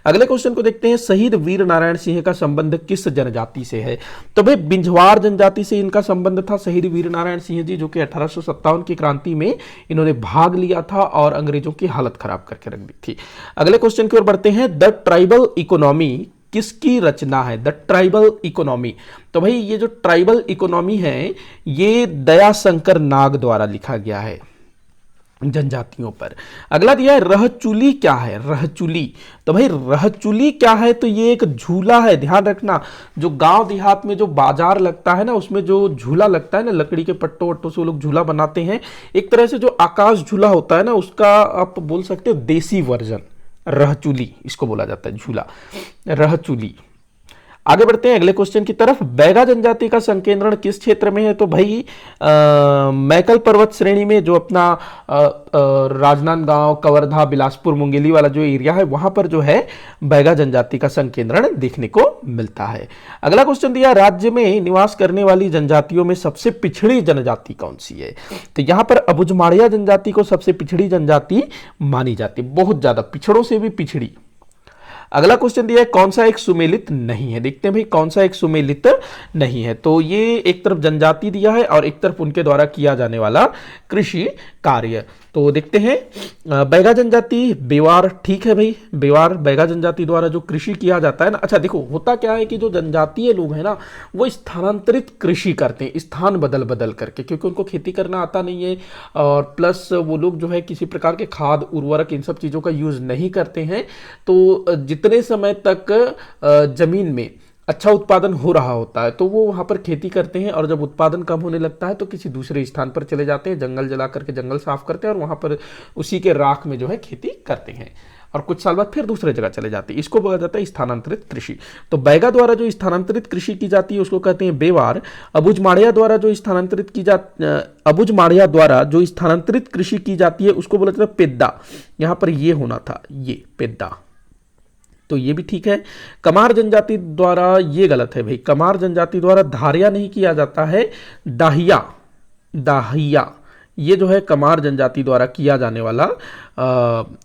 अगले क्वेश्चन को देखते हैं, शहीद वीर नारायण सिंह का संबंध किस जनजाति से है? तो भाई बिंझवार जनजाति से इनका संबंध था। शहीद वीर नारायण सिंह जी, जो कि 1857 की क्रांति में इन्होंने भाग लिया था और अंग्रेजों की हालत खराब करके रख दी थी। अगले क्वेश्चन की ओर बढ़ते हैं, द ट्राइबल इकोनॉमी किसकी रचना है? The tribal economy. तो भाई ये जो ट्राइबल इकोनॉमी है, ये दयाशंकर नाग द्वारा लिखा गया है जनजातियों पर। अगला दिया है, रहचुली क्या है? रहचुली, तो भाई रहचुली क्या है? तो ये एक झूला है, ध्यान रखना। जो गांव देहात में जो बाजार लगता है ना, उसमें जो झूला लगता है ना, लकड़ी के पट्टों वट्टों से वो लोग झूला बनाते हैं। एक तरह से जो आकाश झूला होता है ना, उसका आप बोल सकते हो देसी वर्जन, रहचुली इसको बोला जाता है, झूला, रहचुली। आगे बढ़ते हैं अगले क्वेश्चन की तरफ। बैगा जनजाति का संकेंद्रण किस क्षेत्र में है? तो भाई मैकल पर्वत श्रेणी में, जो अपना राजनांदगांव, कवर्धा, बिलासपुर, मुंगेली वाला जो एरिया है, वहां पर जो है बैगा जनजाति का संकेंद्रण देखने को मिलता है। अगला क्वेश्चन दिया, राज्य में निवास करने वाली जनजातियों में सबसे पिछड़ी जनजाति कौन सी है? तो यहां पर अबुझमाड़िया जनजाति को सबसे पिछड़ी जनजाति मानी जाती है, बहुत ज्यादा, पिछड़ों से भी पिछड़ी। अगला क्वेश्चन दिया है, कौन सा एक सुमेलित नहीं है? देखते हैं भाई कौन सा एक सुमेलित नहीं है। तो ये एक तरफ जनजाति दिया है और एक तरफ उनके द्वारा किया जाने वाला कृषि कार्य। तो देखते हैं, बैगा जनजाति, बेवार, ठीक है भाई, बेवार बैगा जनजाति द्वारा जो कृषि किया जाता है ना। अच्छा देखो, होता क्या है कि जो जनजातीय लोग हैं ना, वो स्थानांतरित कृषि करते हैं, स्थान बदल बदल करके, क्योंकि उनको खेती करना आता नहीं है, और प्लस वो लोग जो है किसी प्रकार के खाद, उर्वरक, इन सब चीज़ों का यूज नहीं करते हैं। तो जितने समय तक जमीन में अच्छा उत्पादन हो रहा होता है तो वो वहाँ पर खेती करते हैं, और जब उत्पादन कम होने लगता है तो किसी दूसरे स्थान पर चले जाते हैं, जंगल जला करके जंगल साफ करते हैं और वहाँ पर उसी के राख में जो है खेती करते हैं, और कुछ साल बाद फिर दूसरे जगह चले जाते हैं। इसको बोला जाता है स्थानांतरित कृषि। तो बैगा द्वारा जो स्थानांतरित कृषि की जाती है उसको कहते हैं बेवार। अबुझमाड़िया द्वारा जो स्थानांतरित कृषि की जाती है उसको बोला जाता है पेद्दा। यहाँ पर ये होना था, ये पेद्दा, तो ये भी ठीक है। कमार जनजाति द्वारा, ये गलत है भाई, कमार जनजाति द्वारा धारिया नहीं किया जाता है, दाहिया, दाहिया ये जो है कमार जनजाति द्वारा किया जाने वाला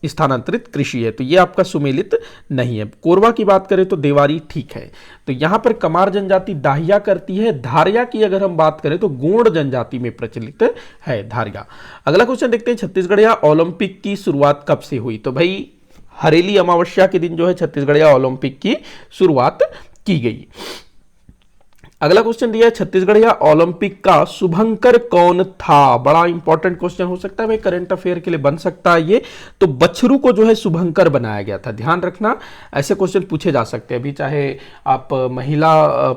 स्थानांतरित कृषि है, तो ये आपका सुमेलित नहीं है। कोरवा की बात करें तो देवारी ठीक है। तो यहां पर कमार जनजाति दाहिया करती है। धारिया की अगर हम बात करें तो गोंड जनजाति में प्रचलित है धारिया। अगला क्वेश्चन देखते हैं, छत्तीसगढ़िया ओलंपिक की शुरुआत कब से हुई? तो भाई हरेली अमावस्या के दिन जो है छत्तीसगढ़िया ओलंपिक की शुरुआत की गई। अगला क्वेश्चन दिया है, छत्तीसगढ़िया ओलंपिक का शुभंकर कौन था? बड़ा इंपॉर्टेंट क्वेश्चन हो सकता है भाई, करंट अफेयर के लिए बन सकता है ये। तो बछरू को जो है शुभंकर बनाया गया था, ध्यान रखना, ऐसे क्वेश्चन पूछे जा सकते हैं। अभी चाहे आप महिला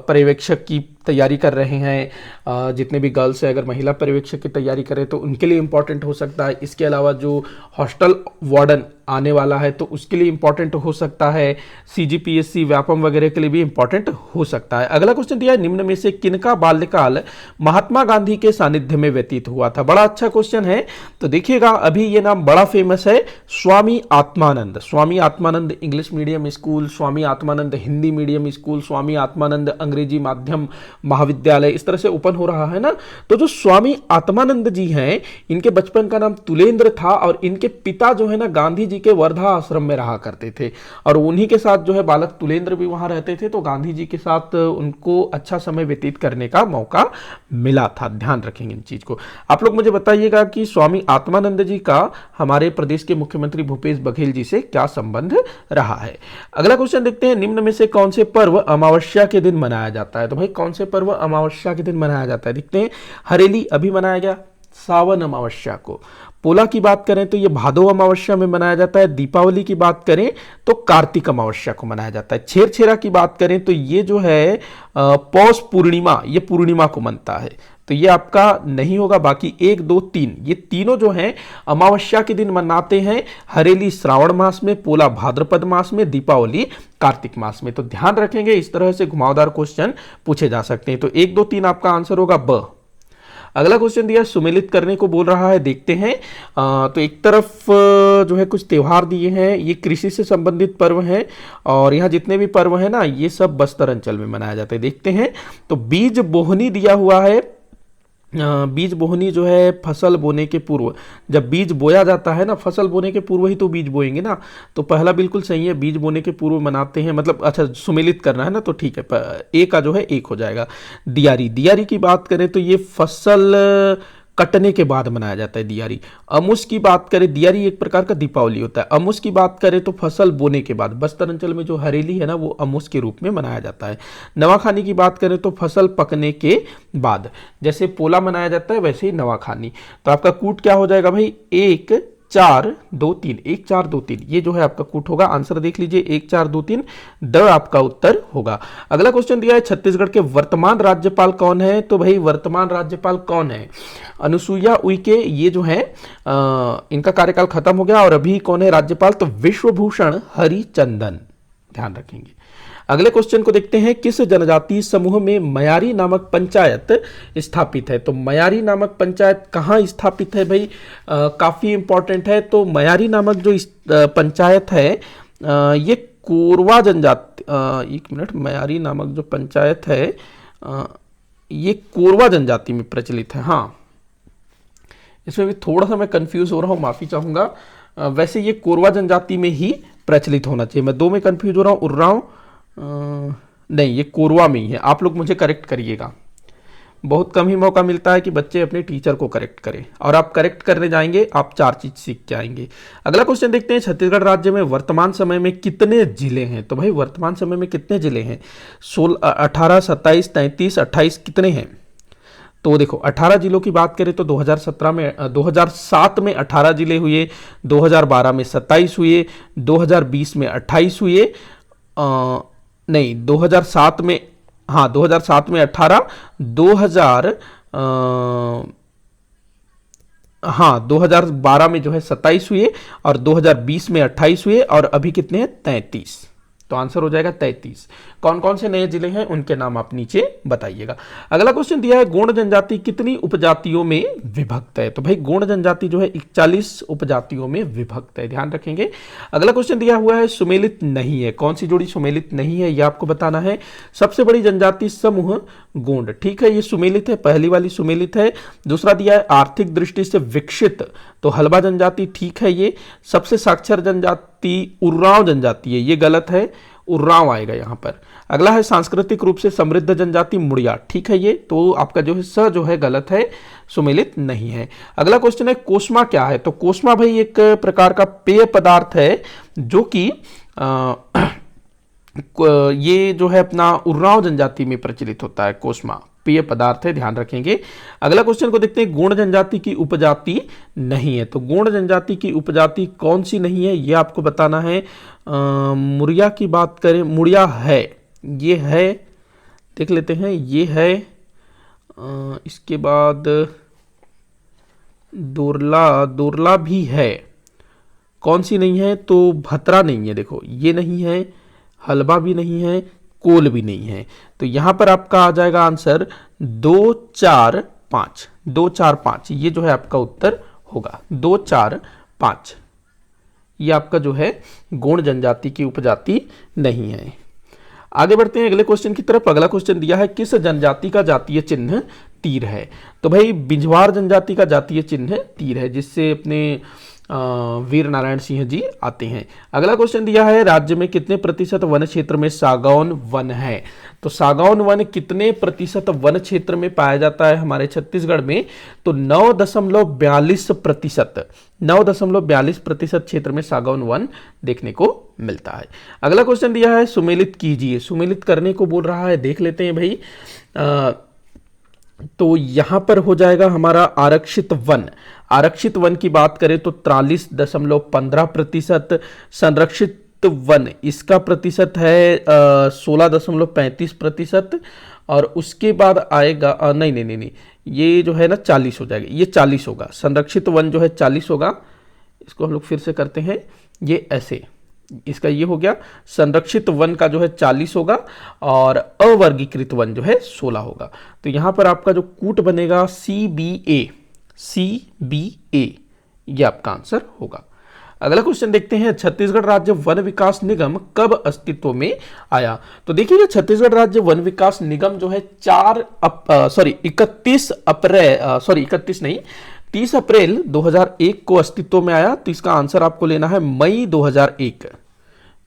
पर्यवेक्षक की तैयारी कर रहे हैं, जितने भी गर्ल्स है अगर महिला पर्यवेक्षक की तैयारी करें तो उनके लिए इंपॉर्टेंट हो सकता है। इसके अलावा जो हॉस्टल वार्डन आने वाला है तो उसके लिए इंपॉर्टेंट हो सकता है। सीजीपीएससी व्यापम वगैरह के लिए भी इंपॉर्टेंट हो सकता है। अगला क्वेश्चन दिया है, निम्न में से किनका बाल्यकाल महात्मा गांधी के सानिध्य में व्यतीत हुआ था? बड़ा अच्छा क्वेश्चन है। तो देखिएगा, अभी ये नाम बड़ा फेमस है, Swami Atmanand. Swami Atmanand English medium school, Swami Atmanand Hindi medium school, Swami Atmanand अंग्रेजी माध्यम महाविद्यालय, इस तरह से ओपन हो रहा है ना। तो जो स्वामी आत्मानंद जी हैं, इनके बचपन का नाम तुलेंद्र था और इनके पिता जो है ना गांधी जी के वर्धा आश्रम में रहा करते थे और उन्हीं के साथ जो है बालक तुलेंद्र भी वहां रहते थे। तो गांधी जी के साथ उनको अच्छा समय व्यतीत करने का मौका मिला था। ध्यान रखेंगे इन चीज को। आप लोग मुझे बताइएगा कि स्वामी आत्मानंद जी का हमारे प्रदेश के मुख्यमंत्री भूपेश बघेल जी से क्या संबंध रहा है। अगला क्वेश्चन देखते हैं, निम्न में से कौन से पर्व अमावस्या के दिन मनाया जाता है? तो भाई कौन से पर्व अमावस्या के दिन मनाया जाता है? देखते हैं, हरेली अभी मनाया गया सावन अमावस्या को। पोला की बात करें तो ये भादो अमावस्या में मनाया जाता है। दीपावली की बात करें तो कार्तिक अमावस्या को मनाया जाता है। छेरछेरा की बात करें तो ये जो है पौष पूर्णिमा, ये पूर्णिमा को मनता है, तो ये आपका नहीं होगा। बाकी 1, 2, 3 ये तीनों जो हैं अमावस्या के दिन मनाते हैं। हरेली श्रावण मास में, पोला भाद्रपद मास में, दीपावली कार्तिक मास में। तो ध्यान रखेंगे, इस तरह से घुमावदार क्वेश्चन पूछे जा सकते हैं। तो 1, 2, 3 आपका आंसर होगा ब। अगला क्वेश्चन दिया, सुमेलित करने को बोल रहा है, देखते हैं। तो एक तरफ जो है कुछ त्योहार दिए हैं, ये कृषि से संबंधित पर्व हैं और यहाँ जितने भी पर्व हैं ना ये सब बस्तर अंचल में मनाया जाता है। देखते हैं, तो बीज बोहनी दिया हुआ है। बीज बोहनी जो है फसल बोने के पूर्व, जब बीज बोया जाता है ना, फसल बोने के पूर्व ही तो बीज बोएंगे ना, तो पहला बिल्कुल सही है, बीज बोने के पूर्व मनाते हैं। मतलब अच्छा सुमेलित करना है ना, तो ठीक है, ए का जो है 1 हो जाएगा। दियारी, दियारी की बात करें तो ये फसल कटने के बाद मनाया जाता है दियारी। अमुस की बात करें, दियारी एक प्रकार का दीपावली होता है। अमुस की बात करें तो फसल बोने के बाद, बस्तर अंचल में जो हरेली है ना वो अमुस के रूप में मनाया जाता है। नवाखानी की बात करें तो फसल पकने के बाद, जैसे पोला मनाया जाता है वैसे ही नवाखानी। तो आपका कूट क्या हो जाएगा भाई, 1, 4, 2, 3, 1, 4, 2, 3, ये जो है आपका कूट होगा। आंसर देख लीजिए, 1, 4, 2, 3 द आपका उत्तर होगा। अगला क्वेश्चन दिया है, छत्तीसगढ़ के वर्तमान राज्यपाल कौन है? तो भाई वर्तमान राज्यपाल कौन है? अनुसुईया उइके, ये जो है इनका कार्यकाल खत्म हो गया। और अभी कौन है राज्यपाल? तो विश्वभूषण हरिचंदन। ध्यान रखेंगे। अगले क्वेश्चन को देखते हैं, किस जनजातीय समूह में मयारी नामक पंचायत स्थापित है? तो मयारी नामक पंचायत कहाँ स्थापित है भाई? काफी इंपॉर्टेंट है। तो मयारी नामक जो पंचायत है ये कोरवा जनजाति, 1 मिनट, मयारी नामक जो पंचायत है ये कोरवा जनजाति में प्रचलित है। हाँ, इसमें भी थोड़ा सा मैं कंफ्यूज हो रहा हूँ, माफी चाहूंगा। वैसे ये कोरवा जनजाति में ही प्रचलित होना चाहिए। मैं 2 में कंफ्यूज हो रहा हूँ, उड़ रहा हूँ। नहीं, ये कोरवा में ही है। आप लोग मुझे करेक्ट करिएगा। बहुत कम ही मौका मिलता है कि बच्चे अपने टीचर को करेक्ट करें, और आप करेक्ट करने जाएंगे आप 4 चीज सीख के आएंगे। अगला क्वेश्चन देखते हैं, छत्तीसगढ़ राज्य में वर्तमान समय में कितने जिले हैं? तो भाई वर्तमान समय में कितने जिले हैं? 16, 18, 27, 33, 28 कितने हैं? तो देखो 18 जिलों की बात करें तो 2007 में 18 जिले हुए, 2012 में 27 हुए, 2020 में 28 हुए, नहीं 2007 में, हाँ 2007 में 18, 2012 में जो है 27 हुए और 2020 में 28 हुए और अभी कितने हैं? 33। तो आंसर हो जाएगा 33। कौन कौन से नए जिले हैं उनके नाम आप नीचे बताइएगा। अगला क्वेश्चन दिया है गोंड जनजाति कितनी उपजातियों में विभक्त है। तो भाई गोंड जनजाति जो है 41 उपजातियों में विभक्त है, ध्यान रखेंगे। अगला क्वेश्चन दिया हुआ है सुमेलित नहीं है, कौन सी जोड़ी सुमेलित नहीं है ये आपको बताना है। सबसे बड़ी जनजाति समूह गोंड, ठीक है, ये सुमेलित है, पहली वाली सुमेलित है। दूसरा दिया है आर्थिक दृष्टि से विकसित, तो हलबा जनजाति ठीक है ये। सबसे साक्षर जनजाति उर्रांव जनजाति है, ये गलत है, उर्रांव आएगा यहां पर। अगला है सांस्कृतिक रूप से समृद्ध जनजाति मुड़िया, ठीक है ये, तो आपका जो है स जो है गलत है, सुमेलित नहीं है। अगला क्वेश्चन है कोस्मा क्या है। तो कोस्मा भाई एक प्रकार का पेय पदार्थ है जो कि ये जो है अपना उर्रांव जनजाति में प्रचलित होता है। कोस्मा पेय पदार्थ है, ध्यान रखेंगे। अगला क्वेश्चन को देखते हैं गोंड जनजाति की उपजाति नहीं है। तो गोंड जनजाति की उपजाति कौन सी नहीं है ये आपको बताना है। मुड़िया की बात करें, मुड़िया है, ये है, देख लेते हैं, ये है। इसके बाद दोरला भी है, कौन सी नहीं है, तो भतरा नहीं है, देखो ये नहीं है, हलबा भी नहीं है, कोल भी नहीं है। तो यहां पर आपका आ जाएगा आंसर 2, 4, 5, 2, 4, 5, ये जो है आपका उत्तर होगा 2, 4, 5। ये आपका जो है गोंड जनजाति की उपजाति नहीं है। आगे बढ़ते हैं अगले क्वेश्चन की तरफ। अगला क्वेश्चन दिया है किस जनजाति का जातीय चिन्ह तीर है। तो भाई बिंझवार जनजाति का जातीय चिन्ह तीर है, जिससे अपने वीर नारायण सिंह जी आते हैं। अगला क्वेश्चन दिया है राज्य में कितने प्रतिशत वन क्षेत्र में सागौन वन है। तो सागौन वन कितने प्रतिशत वन क्षेत्र में पाया जाता है हमारे छत्तीसगढ़ में, तो 9.42%, 9.42% क्षेत्र में सागौन वन देखने को मिलता है। अगला क्वेश्चन दिया है सुमेलित कीजिए, सुमेलित करने को बोल रहा है, देख लेते हैं भाई। तो यहां पर हो जाएगा हमारा आरक्षित वन। आरक्षित वन की बात करें तो 43.15%, संरक्षित वन इसका प्रतिशत है 16.35%, और उसके बाद आएगा नहीं, ये जो है ना 40 हो जाएगा, ये 40 होगा, संरक्षित वन जो है 40 होगा। इसको हम लोग फिर से करते हैं, ये ऐसे, इसका ये हो गया, संरक्षित वन का जो है 40 होगा और अवर्गीकृत वन जो है 16 होगा। तो यहां पर आपका जो कूट बनेगा CBA, ये आपका आंसर होगा। अगला क्वेश्चन देखते हैं छत्तीसगढ़ राज्य वन विकास निगम कब अस्तित्व में आया। तो देखिए छत्तीसगढ़ राज्य वन विकास निगम जो है 30 अप्रैल 2001 को अस्तित्व में आया। तो इसका आंसर आपको लेना है मई 2001,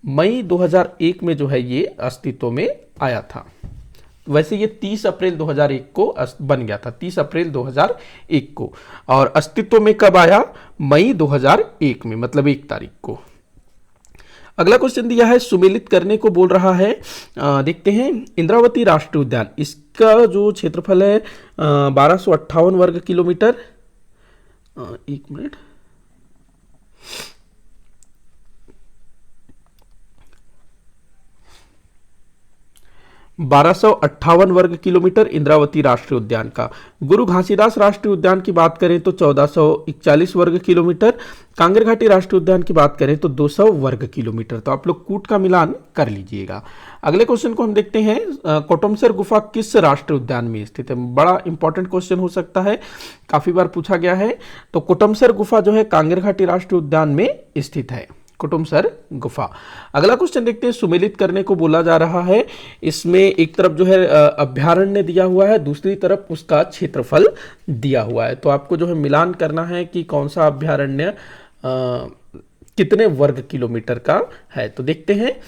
मई 2001 में जो है ये अस्तित्व में आया था। वैसे ये 30 अप्रैल 2001 को बन गया था, 30 अप्रैल 2001 को, और अस्तित्व में कब आया, मई 2001 में, मतलब 1 तारीख को। अगला क्वेश्चन दिया है सुमेलित करने को बोल रहा है। देखते हैं इंद्रावती राष्ट्रीय उद्यान, इसका जो क्षेत्रफल है 1258 वर्ग किलोमीटर। 1 मिनट, 1258 वर्ग किलोमीटर इंद्रावती राष्ट्रीय उद्यान का। गुरु घासीदास राष्ट्रीय उद्यान की बात करें तो 1441 वर्ग किलोमीटर। कांगेर घाटी राष्ट्रीय उद्यान की बात करें तो 200 वर्ग किलोमीटर। तो आप लोग कूट का मिलान कर लीजिएगा। अगले क्वेश्चन को हम देखते हैं, कोटमसर गुफा किस राष्ट्रीय उद्यान में स्थित है। बड़ा इंपॉर्टेंट क्वेश्चन हो सकता है, काफी बार पूछा गया है। तो कोटमसर गुफा जो है कांगेर घाटी राष्ट्रीय उद्यान में स्थित है, कोटमसर गुफा। अगला क्वेश्चन देखते हैं, सुमेलित करने को बोला जा रहा है। इसमें एक तरफ जो है अभ्यारण्य दिया हुआ है, दूसरी तरफ उसका क्षेत्रफल दिया हुआ है। तो आपको जो है मिलान करना है कि कौन सा अभ्यारण्य कितने वर्ग किलोमीटर का है। तो देखते हैं,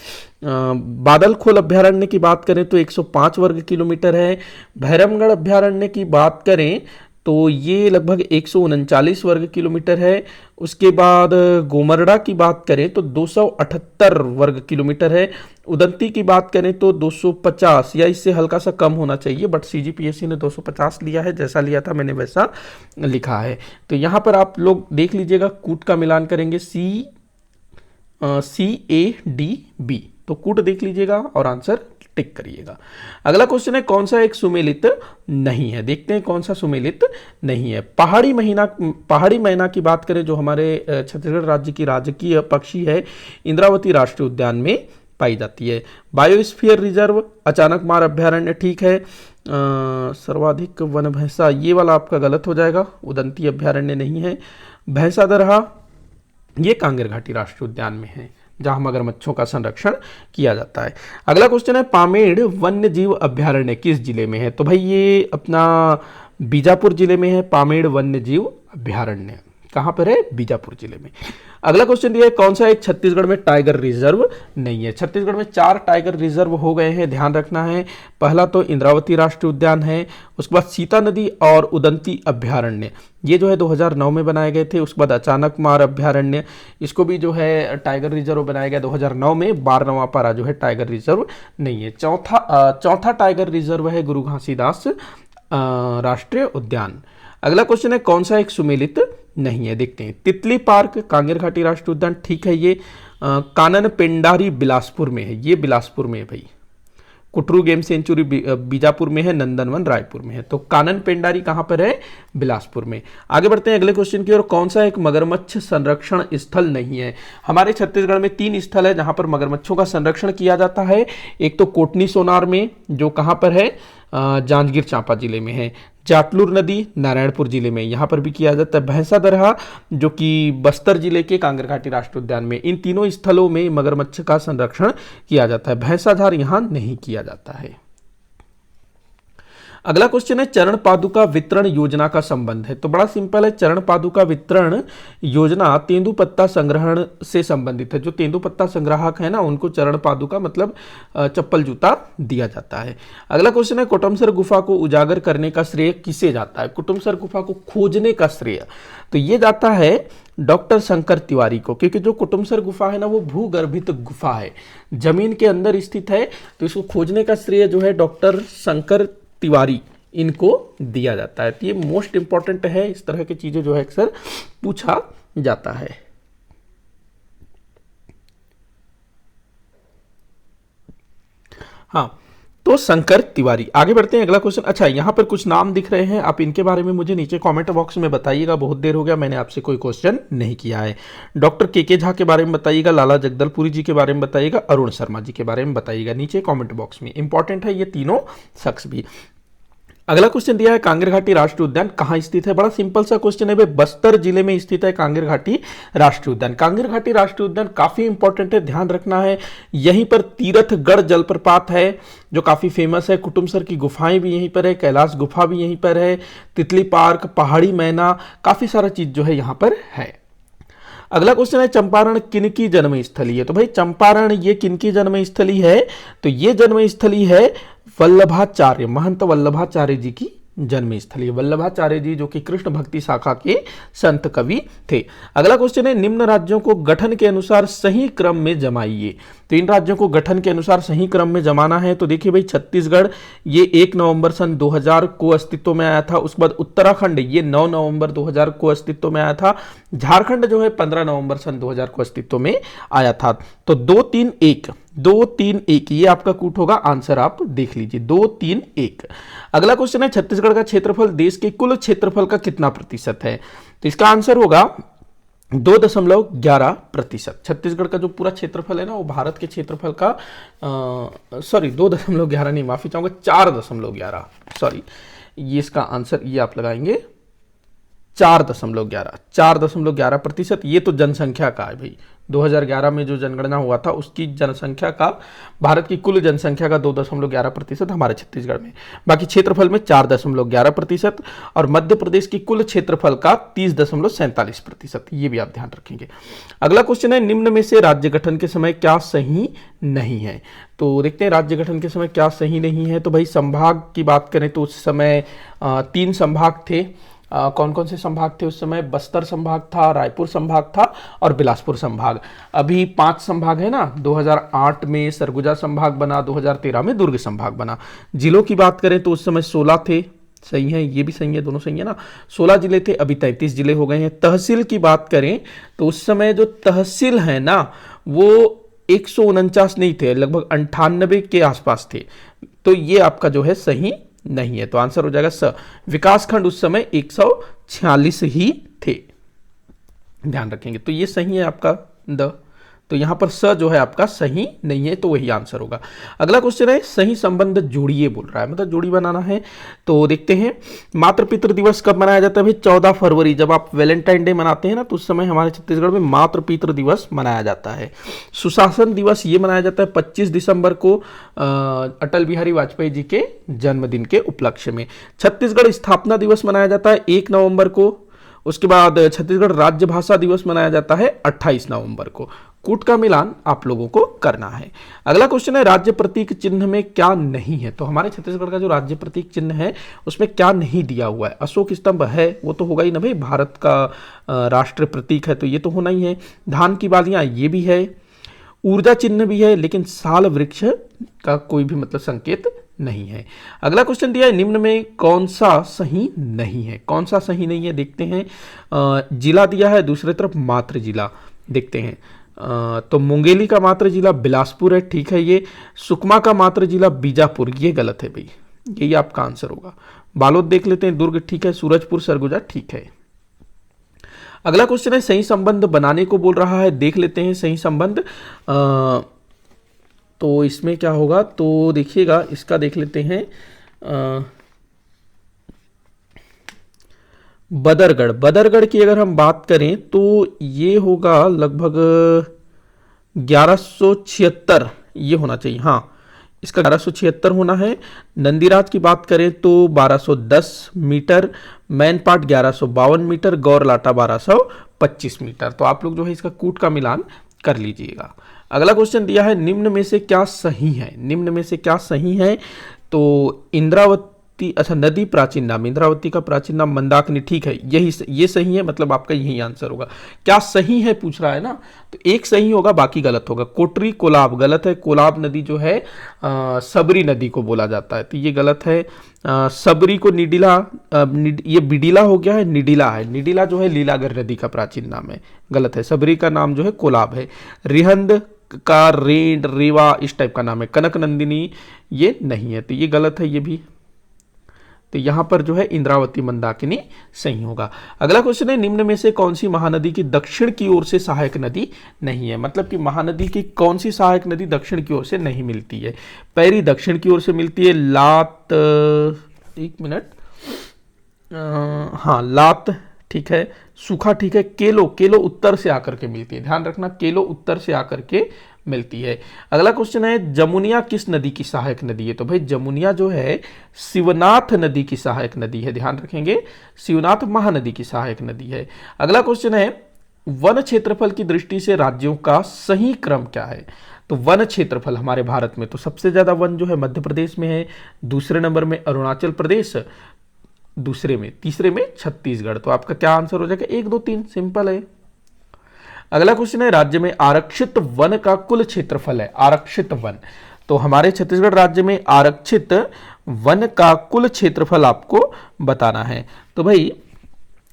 बादलखोल अभ्यारण्य की बात करें तो 105 वर्ग किलोमीटर है। भैरमगढ़ अभ्यारण्य की बात करें तो ये लगभग 139 वर्ग किलोमीटर है। उसके बाद गोमरडा की बात करें तो 278 वर्ग किलोमीटर है। उदंती की बात करें तो 250 या इससे हल्का सा कम होना चाहिए, बट CGPSC ने 250 लिया है, जैसा लिया था मैंने वैसा लिखा है। तो यहाँ पर आप लोग देख लीजिएगा, कूट का मिलान करेंगे CADB, तो कूट देख लीजिएगा और आंसर टिक करिएगा। अगला क्वेश्चन है, कौन सा एक सुमेलित नहीं है। देखते हैं कौन सा सुमेलित नहीं है। पहाड़ी मैना की बात करें जो हमारे छत्तीसगढ़ राज्य की राजकीय पक्षी है, इंद्रावती राष्ट्रीय उद्यान में पाई जाती है। बायोस्फीयर रिजर्व, अचानक मार अभ्यारण्य ठीक है। सर्वाधिक वन भैंसा, ये वाला आपका गलत हो जाएगा, उदंती अभ्यारण्य नहीं है। भैंसा दरहा ये कांगेर घाटी राष्ट्रीय उद्यान में है, जहां मगरमच्छों का संरक्षण किया जाता है। अगला क्वेश्चन है पामेड़ वन्य जीव अभ्यारण्य किस जिले में है? तो भाई ये अपना बीजापुर जिले में है। पामेड़ वन्य जीव अभ्यारण्य कहां पर है? बीजापुर जिले में। अगला क्वेश्चन दिया है कौन सा एक छत्तीसगढ़ में टाइगर रिजर्व नहीं है? छत्तीसगढ़ में 4 टाइगर रिजर्व हो गए हैं, ध्यान रखना है। पहला तो इंद्रावती राष्ट्रीय उद्यान है, उसके बाद सीता नदी और उदंती अभ्यारण्य, ये जो है 2009 में बनाए गए थे। उसके बाद अचानक मार अभ्यारण्य, इसको भी जो है टाइगर रिजर्व बनाया गया 2009 में। 12वां पारा जो है टाइगर रिजर्व नहीं है। चौथा टाइगर रिजर्व है गुरु घासीदास राष्ट्रीय उद्यान। अगला क्वेश्चन है कौन सा एक सुमेलित नहीं है? देखते हैं। तितली पार्क कांगेर घाटी राष्ट्रीय उद्यान ठीक है। ये कानन पेंडारी बिलासपुर में है, ये बिलासपुर में है भाई। कुटरू गेम सेंचुरी बीजापुर में है, नंदनवन रायपुर में है। तो कानन पेंडारी कहां पर है? बिलासपुर में। आगे बढ़ते हैं अगले क्वेश्चन की ओर। कौन सा एक मगरमच्छ संरक्षण स्थल नहीं है? हमारे छत्तीसगढ़ में 3 स्थल है जहां पर मगरमच्छों का संरक्षण किया जाता है। एक तो कोटनी सोनार में, जो कहां पर है? जांजगीर चांपा जिले में है। जाटलूर नदी नारायणपुर जिले में, यहां पर भी किया जाता है। भैंसा दरहा जो कि बस्तर जिले के कांगेर घाटी राष्ट्रीय उद्यान में, इन तीनों स्थलों में मगरमच्छ का संरक्षण किया जाता है। भैंसाधार यहां नहीं किया जाता है। अगला क्वेश्चन है चरण पादुका वितरण योजना का संबंध है? तो बड़ा सिंपल है, चरण पादुका वितरण योजना तेंदुपत्ता संग्रहण से संबंधित है। जो तेंदुपत्ता संग्राहक है ना, उनको चरण पादुका मतलब चप्पल जूता दिया जाता है। अगला क्वेश्चन है कुटुमसर गुफा को उजागर करने का श्रेय किसे जाता है? कुटुमसर गुफा को खोजने का श्रेय तो ये जाता है डॉक्टर शंकर तिवारी को, क्योंकि जो कुटुमसर गुफा है ना वो भूगर्भित गुफा है, जमीन के अंदर स्थित है। तो इसको खोजने का श्रेय जो है डॉक्टर शंकर तिवारी इनको दिया जाता है। तो ये मोस्ट इंपॉर्टेंट है, इस तरह की चीजें जो है अक्सर पूछा जाता है। हाँ, तो शंकर तिवारी। आगे बढ़ते हैं अगला क्वेश्चन। अच्छा, यहां पर कुछ नाम दिख रहे हैं, आप इनके बारे में मुझे नीचे कमेंट बॉक्स में बताइएगा। बहुत देर हो गया, मैंने आपसे कोई क्वेश्चन नहीं किया है। डॉक्टर के झा के बारे में बताइएगा, लाला जगदलपुरी जी के बारे में बताइएगा, अरुण शर्मा जी के बारे में बताइएगा नीचे कमेंट बॉक्स में। इंपॉर्टेंट है ये तीनों शख्स भी। अगला क्वेश्चन दिया है कांगेर घाटी राष्ट्रीय उद्यान कहां स्थित है? बड़ा सिंपल सा क्वेश्चन है, बस्तर जिले में स्थित है कांगेर घाटी राष्ट्रीय उद्यान। कांगेर घाटी राष्ट्रीय उद्यान काफी इंपॉर्टेंट है, ध्यान रखना है। यहीं पर तीरथगढ़ जलप्रपात है जो काफी फेमस है। कुटुमसर की गुफाएं भी यहीं पर है, कैलाश गुफा भी यहीं पर है, तितली पार्क, पहाड़ी मैना, काफी सारा चीज जो है यहां पर है। अगला क्वेश्चन है चंपारण किनकी जन्मस्थली है? तो भाई चंपारण ये किनकी जन्मस्थली है? तो ये जन्मस्थली है वल्लभाचार्य, महंत वल्लभाचार्य जी की जन्मस्थली। वल्लभाचार्य जी जो कि कृष्ण भक्ति शाखा के संत कवि थे। अगला क्वेश्चन है निम्न राज्यों को गठन के अनुसार सही क्रम में जमाइए। तो इन राज्यों को गठन के अनुसार सही क्रम में जमाना है। तो देखिए भाई, छत्तीसगढ़ ये 1 नवंबर सन 2000 को अस्तित्व में आया था। उसके बाद उत्तराखंड ये 9 नवंबर 2000 को अस्तित्व में आया था। झारखंड जो है 15 नवंबर सन 2000 को अस्तित्व में आया था। तो 2-3-1 ये आपका कूट होगा, आंसर आप देख लीजिए 2-3-1। अगला क्वेश्चन है छत्तीसगढ़ का क्षेत्रफल देश के कुल क्षेत्रफल का कितना प्रतिशत है? तो इसका आंसर होगा 2.11%। छत्तीसगढ़ का जो पूरा क्षेत्रफल है ना वो भारत के क्षेत्रफल का 2.11 नहीं, माफी चाहूंगा, 4.11, सॉरी, ये इसका आंसर ये आप लगाएंगे 4.11%। ये तो जनसंख्या का है भाई, 2011 में जो जनगणना हुआ था उसकी जनसंख्या का, भारत की कुल जनसंख्या का 2.11% हमारे छत्तीसगढ़ में। बाकी क्षेत्रफल में 4.11% और मध्य प्रदेश की कुल क्षेत्रफल का 30.47%। ये भी आप ध्यान रखेंगे। अगला क्वेश्चन है निम्न में से राज्य गठन के समय क्या सही नहीं है? तो देखते हैं राज्य गठन के समय क्या सही नहीं है। तो भाई संभाग की बात करें तो उस समय 3 संभाग थे। कौन कौन से संभाग थे उस समय? बस्तर संभाग था, रायपुर संभाग था और बिलासपुर संभाग। अभी 5 संभाग है ना, 2008 में सरगुजा संभाग बना, 2013 में दुर्ग संभाग बना। जिलों की बात करें तो उस समय 16 थे, सही है, ये भी सही है, दोनों सही है ना, 16 जिले थे, अभी 33 जिले हो गए हैं। तहसील की बात करें तो उस समय जो तहसील है ना वो 149 नहीं थे, लगभग 98 के आसपास थे। तो ये आपका जो है सही नहीं है, तो आंसर हो जाएगा स। विकासखंड उस समय 146 ही थे, ध्यान रखेंगे। तो ये सही है आपका द। तो यहाँ पर स जो है आपका सही नहीं है, तो वही आंसर होगा। अगला क्वेश्चन है सही संबंध जोड़िए बोल रहा है, मतलब जोड़ी बनाना है। तो देखते हैं मातृ पितृ दिवस कब मनाया जाता है भाई? 14 फरवरी, जब आप वैलेंटाइन डे मनाते हैं ना, तो उस समय हमारे छत्तीसगढ़ में मातृ पितृ दिवस मनाया जाता है। सुशासन दिवस ये मनाया जाता है 25 दिसंबर को अटल बिहारी वाजपेयी जी के जन्मदिन के उपलक्ष्य में। छत्तीसगढ़ स्थापना दिवस मनाया जाता है 1 नवंबर को। उसके बाद छत्तीसगढ़ राज्य भाषा दिवस मनाया जाता है 28 नवंबर को। कूट का मिलान आप लोगों को करना है। अगला क्वेश्चन है राज्य प्रतीक चिन्ह में क्या नहीं है? तो हमारे छत्तीसगढ़ का जो राज्य प्रतीक चिन्ह है उसमें क्या नहीं दिया हुआ है? अशोक स्तंभ है, वो तो होगा ही ना भाई, भारत का राष्ट्र प्रतीक है तो ये तो होना ही है। धान की बालियां ये भी है, ऊर्जा चिन्ह भी है, लेकिन साल वृक्ष का कोई भी मतलब संकेत नहीं है। अगला क्वेश्चन दिया है निम्न में कौन सा सही नहीं है? कौन सा सही नहीं है देखते हैं। जिला दिया है, दूसरी तरफ मातृ जिला देखते हैं। तो मुंगेली का मातृ जिला बिलासपुर है, ठीक है। ये सुकमा का मातृ जिला बीजापुर, ये गलत है भाई, यही आपका आंसर होगा। बालोद देख लेते हैं, दुर्ग ठीक है, सूरजपुर सरगुजा ठीक है। अगला क्वेश्चन है सही संबंध बनाने को बोल रहा है, देख लेते हैं सही संबंध। तो इसमें क्या होगा, तो देखिएगा इसका देख लेते हैं। बदरगढ़ की अगर हम बात करें तो ये होगा लगभग 1176, ये होना चाहिए, हाँ इसका 1176 होना है। नंदीराज की बात करें तो 1210 मीटर, मैनपाट 1152 मीटर, गौरलाटा 1225 मीटर। तो आप लोग जो है इसका कूट का मिलान कर लीजिएगा। अगला क्वेश्चन दिया है निम्न में से क्या सही है? निम्न में से क्या सही है? तो इंद्रावती, अच्छा नदी प्राचीन नाम, इंद्रावती का प्राचीन नाम मंदाकिनी, ठीक है, ये सही है, मतलब आपका यही आंसर होगा। क्या सही है पूछ रहा है ना, तो एक सही होगा बाकी गलत होगा। कोटरी कोलाब गलत है, कोलाब नदी जो है सबरी नदी को बोला जाता है, तो ये गलत है। सबरी को निडिला, ये बिडिला हो गया है, निडिला है, निडिला जो है लीलागर नदी का प्राचीन नाम है, गलत है। सबरी का नाम जो है कोलाब है। रिहंद का रेंड रेवा इस टाइप का नाम है। कनक नंदिनी ये नहीं है, तो ये गलत है ये भी। तो यहां पर जो है इंद्रावती मंदाकिनी सही होगा। अगला क्वेश्चन है निम्न में से कौन सी महानदी की दक्षिण की ओर से सहायक नदी नहीं है? मतलब कि महानदी की कौन सी सहायक नदी दक्षिण की ओर से नहीं मिलती है? पैरी दक्षिण की ओर से मिलती है, लात, एक मिनट, हाँ लात ठीक है, सूखा ठीक है, केलो उत्तर से आकर के मिलती है, ध्यान रखना केलो उत्तर से आकर के मिलती है। अगला क्वेश्चन है जमुनिया किस नदी की सहायक नदी है? तो भाई जमुनिया जो है शिवनाथ नदी की सहायक नदी है, ध्यान रखेंगे, शिवनाथ महानदी की सहायक नदी है। अगला क्वेश्चन है वन क्षेत्रफल की दृष्टि से राज्यों का सही क्रम क्या है? तो वन क्षेत्रफल हमारे भारत में तो सबसे ज्यादा वन जो है मध्य प्रदेश में है, दूसरे नंबर में अरुणाचल प्रदेश, दूसरे में, तीसरे में छत्तीसगढ़। तो आपका क्या आंसर हो जाएगा? 1 2 3, सिंपल है। अगला क्वेश्चन है राज्य में आरक्षित वन का कुल क्षेत्रफल है, आरक्षित वन। तो हमारे छत्तीसगढ़ राज्य में आरक्षित वन का कुल क्षेत्रफल आपको बताना है। तो भाई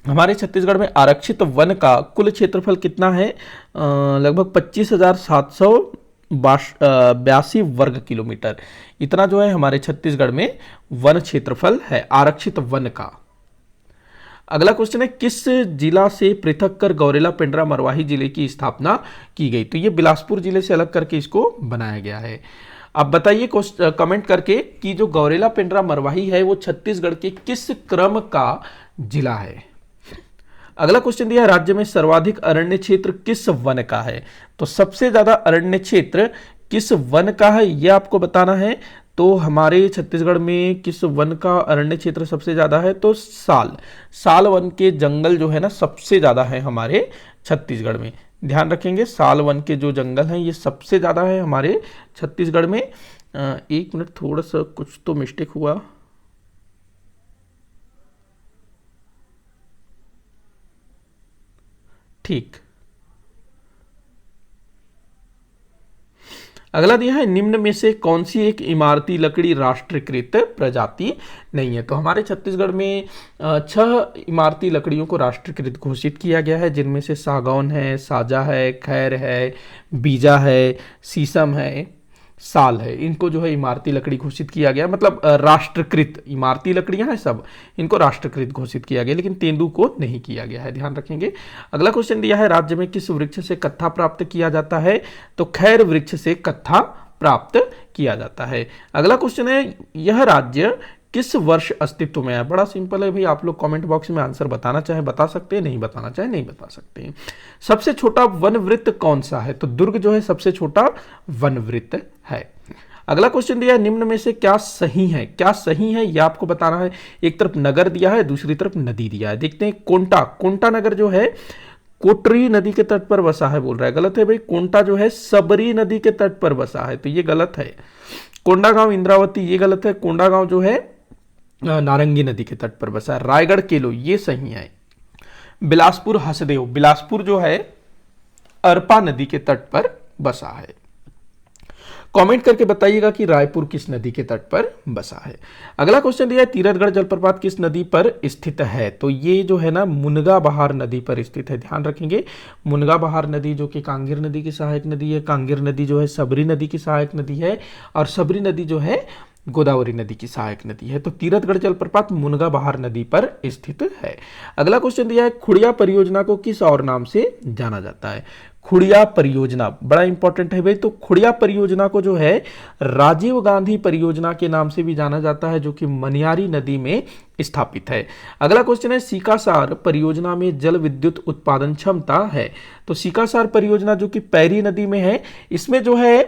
हमारे छत्तीसगढ़ में आरक्षित वन का कुल क्षेत्रफल कितना है? लगभग 25,782 वर्ग किलोमीटर, इतना जो है हमारे छत्तीसगढ़ में वन क्षेत्रफल है आरक्षित वन का। अगला क्वेश्चन है किस जिला से पृथक कर गौरेला पेंड्रा मरवाही जिले की स्थापना की गई? तो ये बिलासपुर जिले से अलग करके इसको बनाया गया है। अब बताइए कमेंट करके कि जो गौरेला पेंड्रा मरवाही है वो छत्तीसगढ़ के किस क्रम का जिला है? अगला क्वेश्चन दिया है राज्य में सर्वाधिक अरण्य क्षेत्र किस वन का है? तो सबसे ज्यादा अरण्य क्षेत्र किस वन का है ये आपको बताना है। तो हमारे छत्तीसगढ़ में किस वन का अरण्य क्षेत्र सबसे ज्यादा है? तो साल वन के जंगल जो है ना सबसे ज्यादा है हमारे छत्तीसगढ़ में, ध्यान रखेंगे साल वन के जो जंगल हैं ये सबसे ज्यादा है हमारे छत्तीसगढ़ में। एक मिनट, थोड़ा सा कुछ तो मिस्टेक हुआ, ठीक। अगला दिया है निम्न में से कौन सी एक इमारती लकड़ी राष्ट्रीयकृत प्रजाति नहीं है? तो हमारे छत्तीसगढ़ में 6 इमारती लकड़ियों को राष्ट्रीयकृत घोषित किया गया है, जिनमें से सागौन है, साजा है, खैर है, बीजा है, शीशम है। साल है। इनको जो है इमारती लकड़ी घोषित किया गया, मतलब राष्ट्रकृत, इमारती लकड़ियां हैं सब, इनको राष्ट्रकृत घोषित किया गया, लेकिन तेंदू को नहीं किया गया है, ध्यान रखेंगे। अगला क्वेश्चन दिया है, राज्य में किस वृक्ष से कत्था प्राप्त किया जाता है? तो खैर वृक्ष से कत्था प्राप्त किया जाता है। अगला क्वेश्चन है, यह राज्य किस वर्ष अस्तित्व में है? बड़ा सिंपल है भाई, आप लोग कमेंट बॉक्स में आंसर बताना चाहे बता सकते हैं, नहीं बताना चाहे नहीं बता सकते हैं। सबसे छोटा वन वृत्त कौन सा है? तो दुर्ग जो है सबसे छोटा वन वृत्त है। अगला क्वेश्चन दिया है, निम्न में से क्या सही है? क्या सही है यह आपको बताना है। एक तरफ नगर दिया है, दूसरी तरफ नदी दिया है। देखते हैं, कोंटा, कोंटा नगर जो है कोटरी नदी के तट पर बसा है बोल रहा है, गलत है भाई। कोंटा जो है सबरी नदी के तट पर बसा है, तो ये गलत है। कोंडागांव इंद्रावती, ये गलत है। कोंडागांव जो है नारंगी नदी के तट पर बसा है। रायगढ़ केलो, ये सही है। बिलासपुर हसदेव, बिलासपुर जो है अरपा नदी के तट पर बसा है। कमेंट करके बताइएगा कि रायपुर किस नदी के तट पर बसा है। अगला क्वेश्चन दिया है, तीरथगढ़ जलप्रपात किस नदी पर स्थित है? तो ये जो है ना मुनगा बहार नदी पर स्थित है, ध्यान रखेंगे। मुनगा बहार नदी जो कि कांगेर नदी की सहायक नदी है, कांगेर नदी जो है सबरी नदी की सहायक नदी है, और सबरी नदी जो है गोदावरी नदी की सहायक नदी है। तो तीरथगढ़ जलप्रपात मुनगा बहार नदी पर स्थित है। अगला क्वेश्चन दिया है, खुड़िया परियोजना को किस और नाम से जाना जाता है? खुड़िया परियोजना बड़ा इंपॉर्टेंट है भाई। तो खुड़िया परियोजना को जो है राजीव गांधी परियोजना के नाम से भी जाना जाता है, जो कि मनियारी नदी में स्थापित है। अगला क्वेश्चन है, सीकासार परियोजना में जल विद्युत उत्पादन क्षमता है? तो सीकासार परियोजना जो कि पैरी नदी में है, इसमें जो है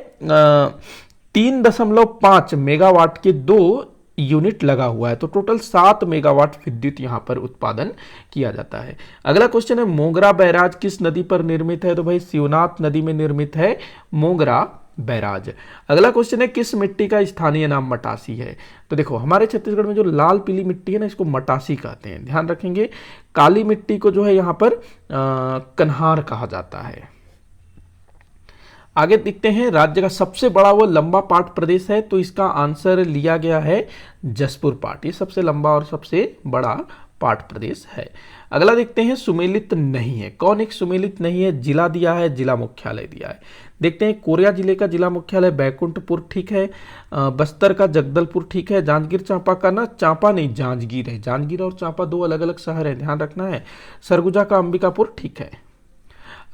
3.5 मेगावाट के 2 यूनिट लगा हुआ है, तो टोटल 7 मेगावाट विद्युत यहां पर उत्पादन किया जाता है। अगला क्वेश्चन है, मोगरा बैराज किस नदी पर निर्मित है? तो भाई शिवनाथ नदी में निर्मित है मोगरा बैराज। अगला क्वेश्चन है, किस मिट्टी का स्थानीय नाम मटासी है? तो देखो, हमारे छत्तीसगढ़ में जो लाल पीली मिट्टी है ना, इसको मटासी कहते हैं, ध्यान रखेंगे। काली मिट्टी को जो है यहां पर कन्हार कहा जाता है। आगे देखते हैं, राज्य का सबसे बड़ा वो लंबा पाट प्रदेश है, तो इसका आंसर लिया गया है जसपुर पाट। ये सबसे लंबा और सबसे बड़ा पाट प्रदेश है। अगला देखते हैं, सुमेलित नहीं है, कौन एक सुमेलित नहीं है? जिला दिया है, जिला मुख्यालय दिया है। देखते हैं, कोरिया जिले का जिला मुख्यालय बैकुंठपुर ठीक है, बस्तर का जगदलपुर ठीक है, जांजगीर चांपा का ना चांपा नहीं जांजगीर है, जांजगीर और चांपा 2 अलग अलग शहर है, ध्यान रखना है। सरगुजा का अंबिकापुर ठीक है।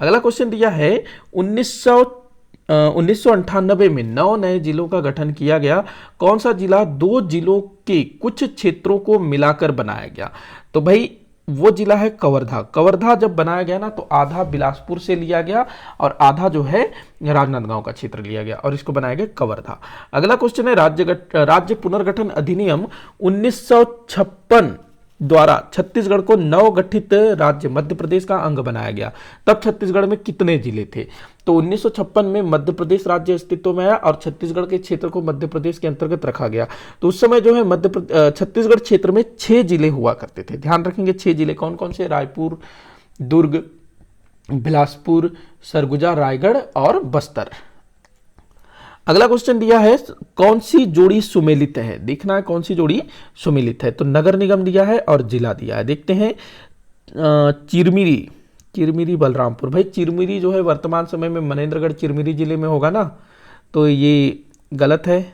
अगला क्वेश्चन दिया है, 1998 में 9 नए जिलों का गठन किया गया, कौन सा जिला 2 जिलों के कुछ क्षेत्रों को मिलाकर बनाया गया? तो भाई वो जिला है कवर्धा। कवर्धा जब बनाया गया ना, तो आधा बिलासपुर से लिया गया और आधा जो है राजनांदगांव का क्षेत्र लिया गया और इसको बनाया गया कवर्धा। अगला क्वेश्चन है, राज्य पुनर्गठन अधिनियम 1956 द्वारा छत्तीसगढ़ को नवगठित राज्य मध्य प्रदेश का अंग बनाया गया। तब छत्तीसगढ़ में कितने जिले थे? तो 1956 में मध्य प्रदेश राज्य अस्तित्व में आया और छत्तीसगढ़ के क्षेत्र को मध्य प्रदेश के अंतर्गत रखा गया। तो उस समय जो है छत्तीसगढ़ क्षेत्र में 6 जिले हुआ करते थे, ध्यान रखेंगे। 6 जिले कौन कौन से? रायपुर, दुर्ग, बिलासपुर, सरगुजा, रायगढ़ और बस्तर। अगला क्वेश्चन दिया है, कौन सी जोड़ी सुमेलित है? देखना है कौन सी जोड़ी सुमेलित है। तो नगर निगम दिया है और जिला दिया है। देखते हैं, चिरमिरी, चिरमिरी बलरामपुर। भाई चिरमिरी जो है वर्तमान समय में मनेन्द्रगढ़ चिरमिरी जिले में होगा ना, तो ये गलत है।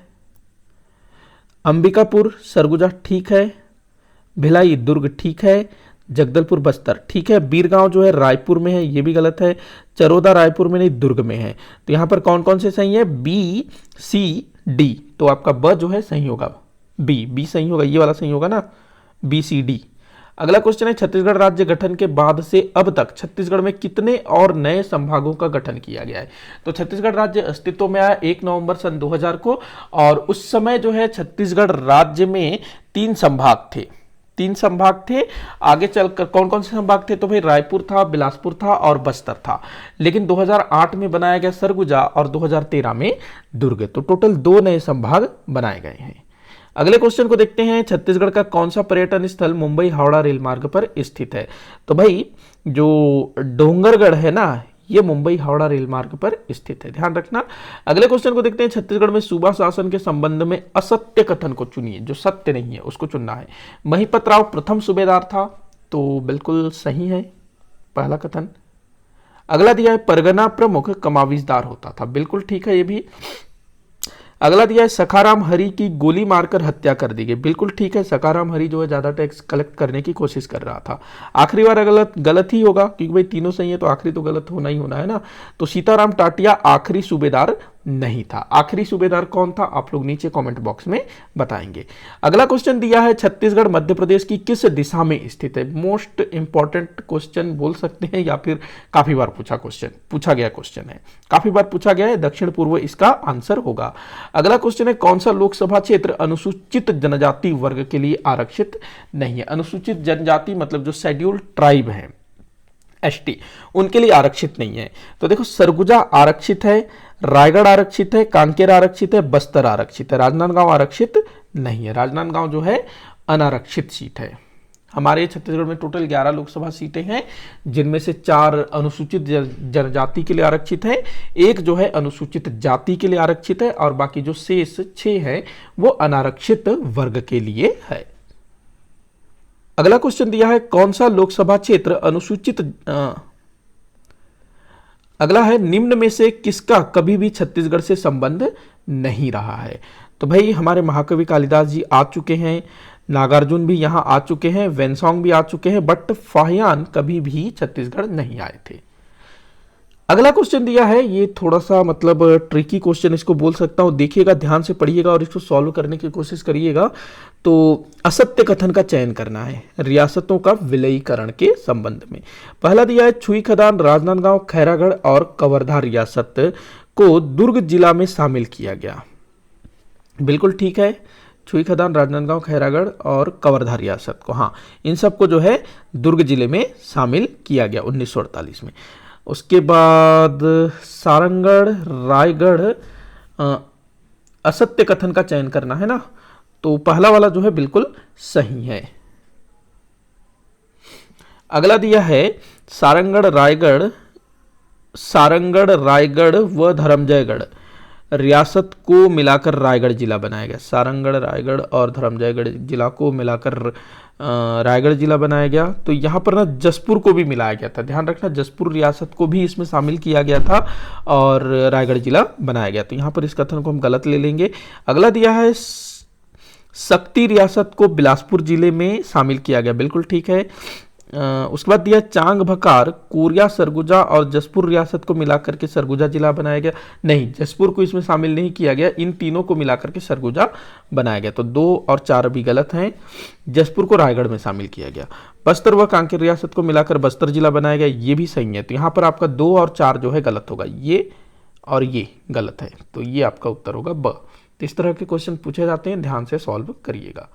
अंबिकापुर सरगुजा ठीक है, भिलाई दुर्ग ठीक है, जगदलपुर बस्तर ठीक है। बीरगांव जो है रायपुर में है, ये भी गलत है। चरोदा रायपुर में नहीं, दुर्ग में है। तो यहां पर कौन कौन से सही है? बी, सी, डी। तो आपका ब जो है सही होगा, बी सही होगा, ये वाला सही होगा ना, बी, सी, डी। अगला क्वेश्चन है, छत्तीसगढ़ राज्य गठन के बाद से अब तक छत्तीसगढ़ में कितने और नए संभागों का गठन किया गया है? तो छत्तीसगढ़ राज्य अस्तित्व में आया 1 नवंबर सन 2000 को, और उस समय जो है छत्तीसगढ़ राज्य में 3 संभाग थे। 3 संभाग थे। आगे चलकर कौन कौन से संभाग थे? तो भाई रायपुर था, बिलासपुर था और बस्तर था। लेकिन 2008 में बनाया गया सरगुजा और 2013 में दुर्ग। तो टोटल 2 नए संभाग बनाए गए हैं। अगले क्वेश्चन को देखते हैं, छत्तीसगढ़ का कौन सा पर्यटन स्थल मुंबई हावड़ा रेल मार्ग पर स्थित है? तो भाई जो डोंगरगढ़ है ना, ये मुंबई हावड़ा रेल मार्ग पर स्थित है, ध्यान रखना। अगले क्वेश्चन को देखते हैं, छत्तीसगढ़ में सूबा शासन के संबंध में असत्य कथन को चुनिए, जो सत्य नहीं है उसको चुनना है। महिपत राव प्रथम सूबेदार था, तो बिल्कुल सही है पहला कथन। अगला दिया है, परगना प्रमुख कमाविजदार होता था, बिल्कुल ठीक है ये भी। अगला दिया है सखाराम हरि की गोली मारकर हत्या कर दी गई। बिल्कुल ठीक है, सखाराम हरि जो है ज्यादा टैक्स कलेक्ट करने की कोशिश कर रहा था। आखिरी बार गलत ही होगा क्योंकि भाई तीनों सही है तो आखिरी तो गलत होना ही होना है ना। तो सीताराम टाटिया आखिरी सूबेदार नहीं था। आखिरी सूबेदार कौन था आप लोग नीचे कमेंट बॉक्स में बताएंगे। अगला क्वेश्चन दिया है छत्तीसगढ़ मध्य प्रदेश की किस दिशा में स्थित है। मोस्ट इंपॉर्टेंट क्वेश्चन बोल सकते हैं या फिर काफी बार पूछा गया क्वेश्चन है, काफी बार पूछा गया है। दक्षिण पूर्व इसका आंसर होगा। अगला क्वेश्चन है कौन सा लोकसभा क्षेत्र अनुसूचित जनजाति वर्ग के लिए आरक्षित नहीं है। अनुसूचित जनजाति मतलब जो शेड्यूल्ड ट्राइब है एसटी, उनके लिए आरक्षित नहीं है। तो देखो सरगुजा आरक्षित है, रायगढ़ आरक्षित है, कांकेर आरक्षित है, बस्तर आरक्षित है, राजनांदगांव आरक्षित नहीं है। राजनांदगांव जो है अनारक्षित सीट है। हमारे छत्तीसगढ़ में टोटल 11 लोकसभा सीटें हैं जिनमें से 4 अनुसूचित जनजाति के लिए आरक्षित है, एक जो है अनुसूचित जाति के लिए आरक्षित है और बाकी जो शेष 6 है वो अनारक्षित वर्ग के लिए है। अगला क्वेश्चन दिया है कौन सा लोकसभा क्षेत्र अनुसूचित अगला है निम्न में से किसका कभी भी छत्तीसगढ़ से संबंध नहीं रहा है। तो भाई हमारे महाकवि कालिदास जी आ चुके हैं, नागार्जुन भी यहां आ चुके हैं, वेनसोंग भी आ चुके हैं, बट फाहियान कभी भी छत्तीसगढ़ नहीं आए थे। अगला क्वेश्चन दिया है, ये थोड़ा सा मतलब ट्रिकी क्वेश्चन इसको बोल सकता हूं, देखिएगा ध्यान से पढ़िएगा और इसको सॉल्व करने की कोशिश करिएगा। तो असत्य कथन का चयन करना है रियासतों का विलयीकरण के संबंध में। पहला दिया है छुई खदान, राजनांदगांव, खैरागढ़ और कवर्धा रियासत को दुर्ग जिला में शामिल किया गया। बिल्कुल ठीक है, छुई खदान, राजनांदगांव, खैरागढ़ और कवर्धा रियासत को, हाँ इन सबको जो है दुर्ग जिले में शामिल किया गया 1948 में। उसके बाद सारंगढ़, रायगढ़, असत्य कथन का चयन करना है ना, तो पहला वाला जो है बिल्कुल सही है। अगला दिया है सारंगढ़, रायगढ़ व धर्मजयगढ़ रियासत को मिलाकर रायगढ़ जिला बनाया गया। सारंगढ़, रायगढ़ और धर्मजयगढ़ जिला को मिलाकर रायगढ़ जिला बनाया गया। तो यहाँ पर ना जसपुर को भी मिलाया गया था, ध्यान रखना जसपुर रियासत को भी इसमें शामिल किया गया था और रायगढ़ जिला बनाया गया। तो यहाँ पर इस कथन को हम गलत ले लेंगे। अगला दिया है शक्ति रियासत को बिलासपुर जिले में शामिल किया गया, बिल्कुल ठीक है। उसके बाद दिया चांग भकार, कोरिया, सरगुजा और जसपुर रियासत को मिलाकर के सरगुजा जिला बनाया गया। नहीं, जसपुर को इसमें शामिल नहीं किया गया, इन तीनों को मिलाकर के सरगुजा बनाया गया। तो 2 और 4 भी गलत हैं। जसपुर को रायगढ़ में शामिल किया गया। बस्तर व कांकेर रियासत को मिलाकर बस्तर जिला बनाया गया, ये भी सही है। तो यहाँ पर आपका 2 और 4 जो है गलत होगा, ये और ये गलत है, तो ये आपका उत्तर होगा ब। तो इस तरह के क्वेश्चन पूछे जाते हैं, ध्यान से सॉल्व करिएगा।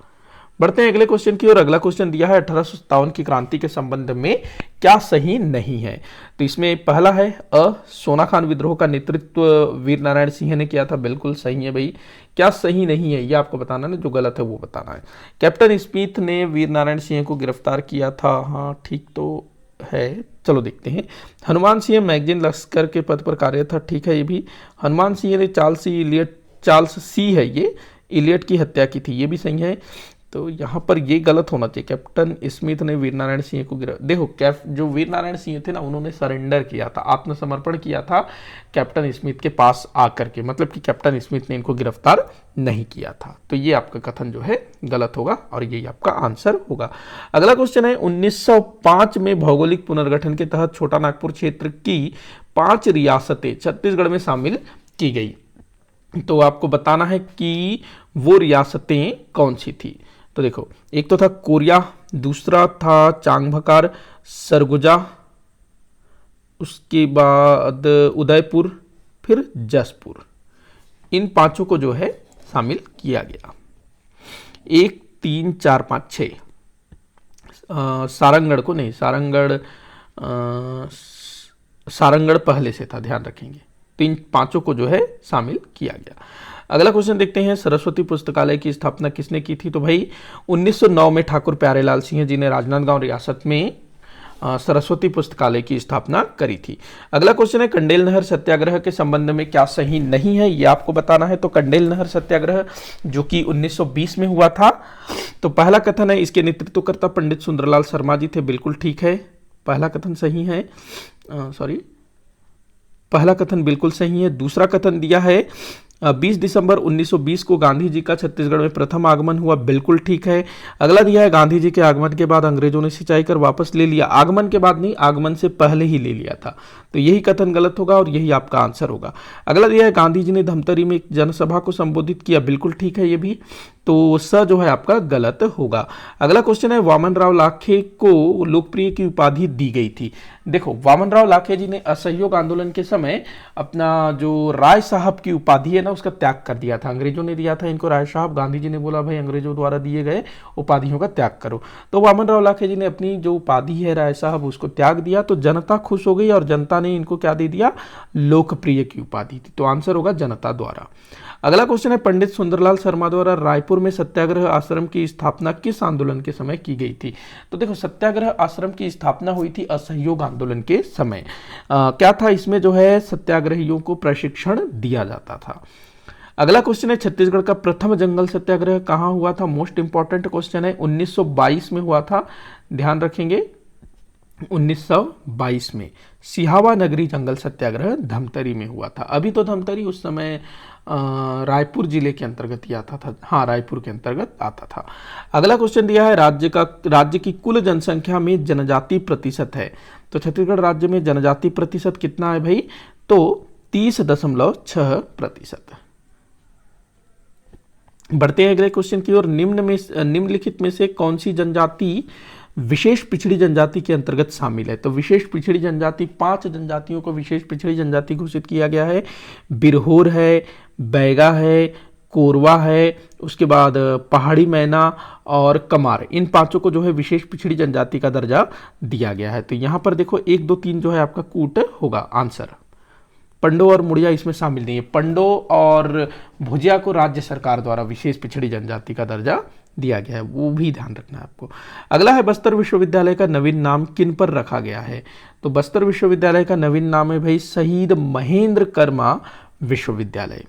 बढ़ते हैं अगले क्वेश्चन की ओर। अगला क्वेश्चन दिया है 1857 की क्रांति के संबंध में क्या सही नहीं है। तो इसमें पहला है सोना खान विद्रोह का नेतृत्व वीर नारायण सिंह ने किया था, बिल्कुल सही है भाई। क्या सही नहीं है ये आपको बताना है, जो गलत है वो बताना है। कैप्टन स्मिथ ने वीर नारायण सिंह को गिरफ्तार किया था, हाँ ठीक तो है, चलो देखते हैं। हनुमान सिंह मैगजीन लश्कर के पद पर कार्यरत था, ठीक है ये भी। हनुमान सिंह ने चार्ल्स सी है ये, इलियट की हत्या की थी, ये भी सही है। तो यहाँ पर ये गलत होना चाहिए। कैप्टन स्मिथ ने वीर नारायण सिंह को देखो जो वीर नारायण सिंह थे ना, उन्होंने सरेंडर किया था, आत्मसमर्पण किया था कैप्टन स्मिथ के पास आकर के, मतलब कि कैप्टन स्मिथ ने इनको गिरफ्तार नहीं किया था। तो ये आपका कथन जो है गलत होगा और यही आपका आंसर होगा। अगला क्वेश्चन है 1905 में भौगोलिक पुनर्गठन के तहत छोटा नागपुर क्षेत्र की 5 रियासतें छत्तीसगढ़ में शामिल की गई। तो आपको बताना है कि वो रियासतें कौन सी थी। तो देखो, एक तो था कोरिया, दूसरा था चांगभकार, सरगुजा, उसके बाद उदयपुर, फिर जसपुर। इन 5 को जो है शामिल किया गया। 1, 3, 4, 5, 6 सारंगढ़ को नहीं, सारंगढ़ पहले से था, ध्यान रखेंगे। तो इन 5 को जो है शामिल किया गया। अगला क्वेश्चन देखते हैं, सरस्वती पुस्तकालय की स्थापना किसने की थी। तो भाई 1909 में ठाकुर प्यारेलाल सिंह जी ने राजनांदगांव रियासत में सरस्वती पुस्तकालय की स्थापना करी थी। अगला क्वेश्चन है कंडेल नहर सत्याग्रह के संबंध में क्या सही नहीं है, ये आपको बताना है। तो कंडेल नहर सत्याग्रह जो कि 1920 में हुआ था, तो पहला कथन है इसके नेतृत्वकर्ता पंडित सुंदरलाल शर्मा जी थे, बिल्कुल ठीक है, पहला कथन सही है। पहला कथन बिल्कुल सही है। दूसरा कथन दिया है 20 दिसंबर 1920 को गांधी जी का छत्तीसगढ़ में प्रथम आगमन हुआ, बिल्कुल ठीक है। अगला दिया है गांधी जी के आगमन के बाद अंग्रेजों ने सिंचाई कर वापस ले लिया। आगमन के बाद नहीं, आगमन से पहले ही ले लिया था, तो यही कथन गलत होगा और यही आपका आंसर होगा। अगला दिया है गांधी जी ने धमतरी में एक जनसभा को संबोधित किया, बिल्कुल ठीक है ये भी, तो स जो है आपका गलत होगा। अगला क्वेश्चन है वामन राव लाखे को लोकप्रिय की उपाधि दी गई थी। देखो, वामन राव लाखे जी ने असहयोग आंदोलन के समय अपना जो राय साहब की उपाधि है ना, उसका त्याग कर दिया था। अंग्रेजों ने दिया था इनको राय साहब, गांधी जी ने बोला भाई अंग्रेजों द्वारा दिए गए उपाधियों का त्याग करो, तो वामन राव लाखे जी ने अपनी जो उपाधि है राय साहब उसको त्याग दिया, तो जनता खुश हो गई और जनता ने इनको क्या दे दिया, लोकप्रिय की उपाधि थी, तो आंसर होगा जनता द्वारा। अगला क्वेश्चन है पंडित सुंदरलाल शर्मा द्वारा रायपुर में सत्याग्रह आश्रम की स्थापना किस आंदोलन के समय की गई थी। तो देखो, सत्याग्रह आश्रम की स्थापना हुई थी असहयोग आंदोलन के समय। क्या था इसमें, जो है सत्याग्रहियों को प्रशिक्षण दिया जाता था। अगला क्वेश्चन है छत्तीसगढ़ का प्रथम जंगल सत्याग्रह कहां हुआ था। मोस्ट इंपॉर्टेंट क्वेश्चन है, 1922 में हुआ था, ध्यान रखेंगे 1922 में सिहावा नगरी जंगल सत्याग्रह धमतरी में हुआ था। अभी तो धमतरी उस समय रायपुर जिले के अंतर्गत ही आता था, हाँ रायपुर के अंतर्गत आता था। अगला क्वेश्चन दिया है राज्य की कुल जनसंख्या में जनजाति प्रतिशत है, तो छत्तीसगढ़ राज्य में जनजाति प्रतिशत कितना है भाई, तो 30.6%। बढ़ते हैं अगले क्वेश्चन की ओर। निम्नलिखित में से कौन सी जनजाति विशेष पिछड़ी जनजाति के अंतर्गत शामिल है। तो विशेष पिछड़ी जनजाति, 5 जनजातियों को विशेष पिछड़ी जनजाति घोषित किया गया है। बिरहोर है, बैगा है, कोरवा है, उसके बाद पहाड़ी मैना और कमार, इन 5 को जो है विशेष पिछड़ी जनजाति का दर्जा दिया गया है। तो यहां पर देखो 1, 2, 3 जो है आपका कूट होगा आंसर। पंडो और मुड़िया इसमें शामिल नहीं है। पंडो और भुजिया को राज्य सरकार द्वारा विशेष पिछड़ी जनजाति का दर्जा दिया गया है, वो भी ध्यान रखना है आपको। अगला है बस्तर विश्वविद्यालय का नवीन नाम किन पर रखा गया है। तो बस्तर विश्वविद्यालय का नवीन नाम है भाई शहीद महेंद्र कर्मा विश्वविद्यालय।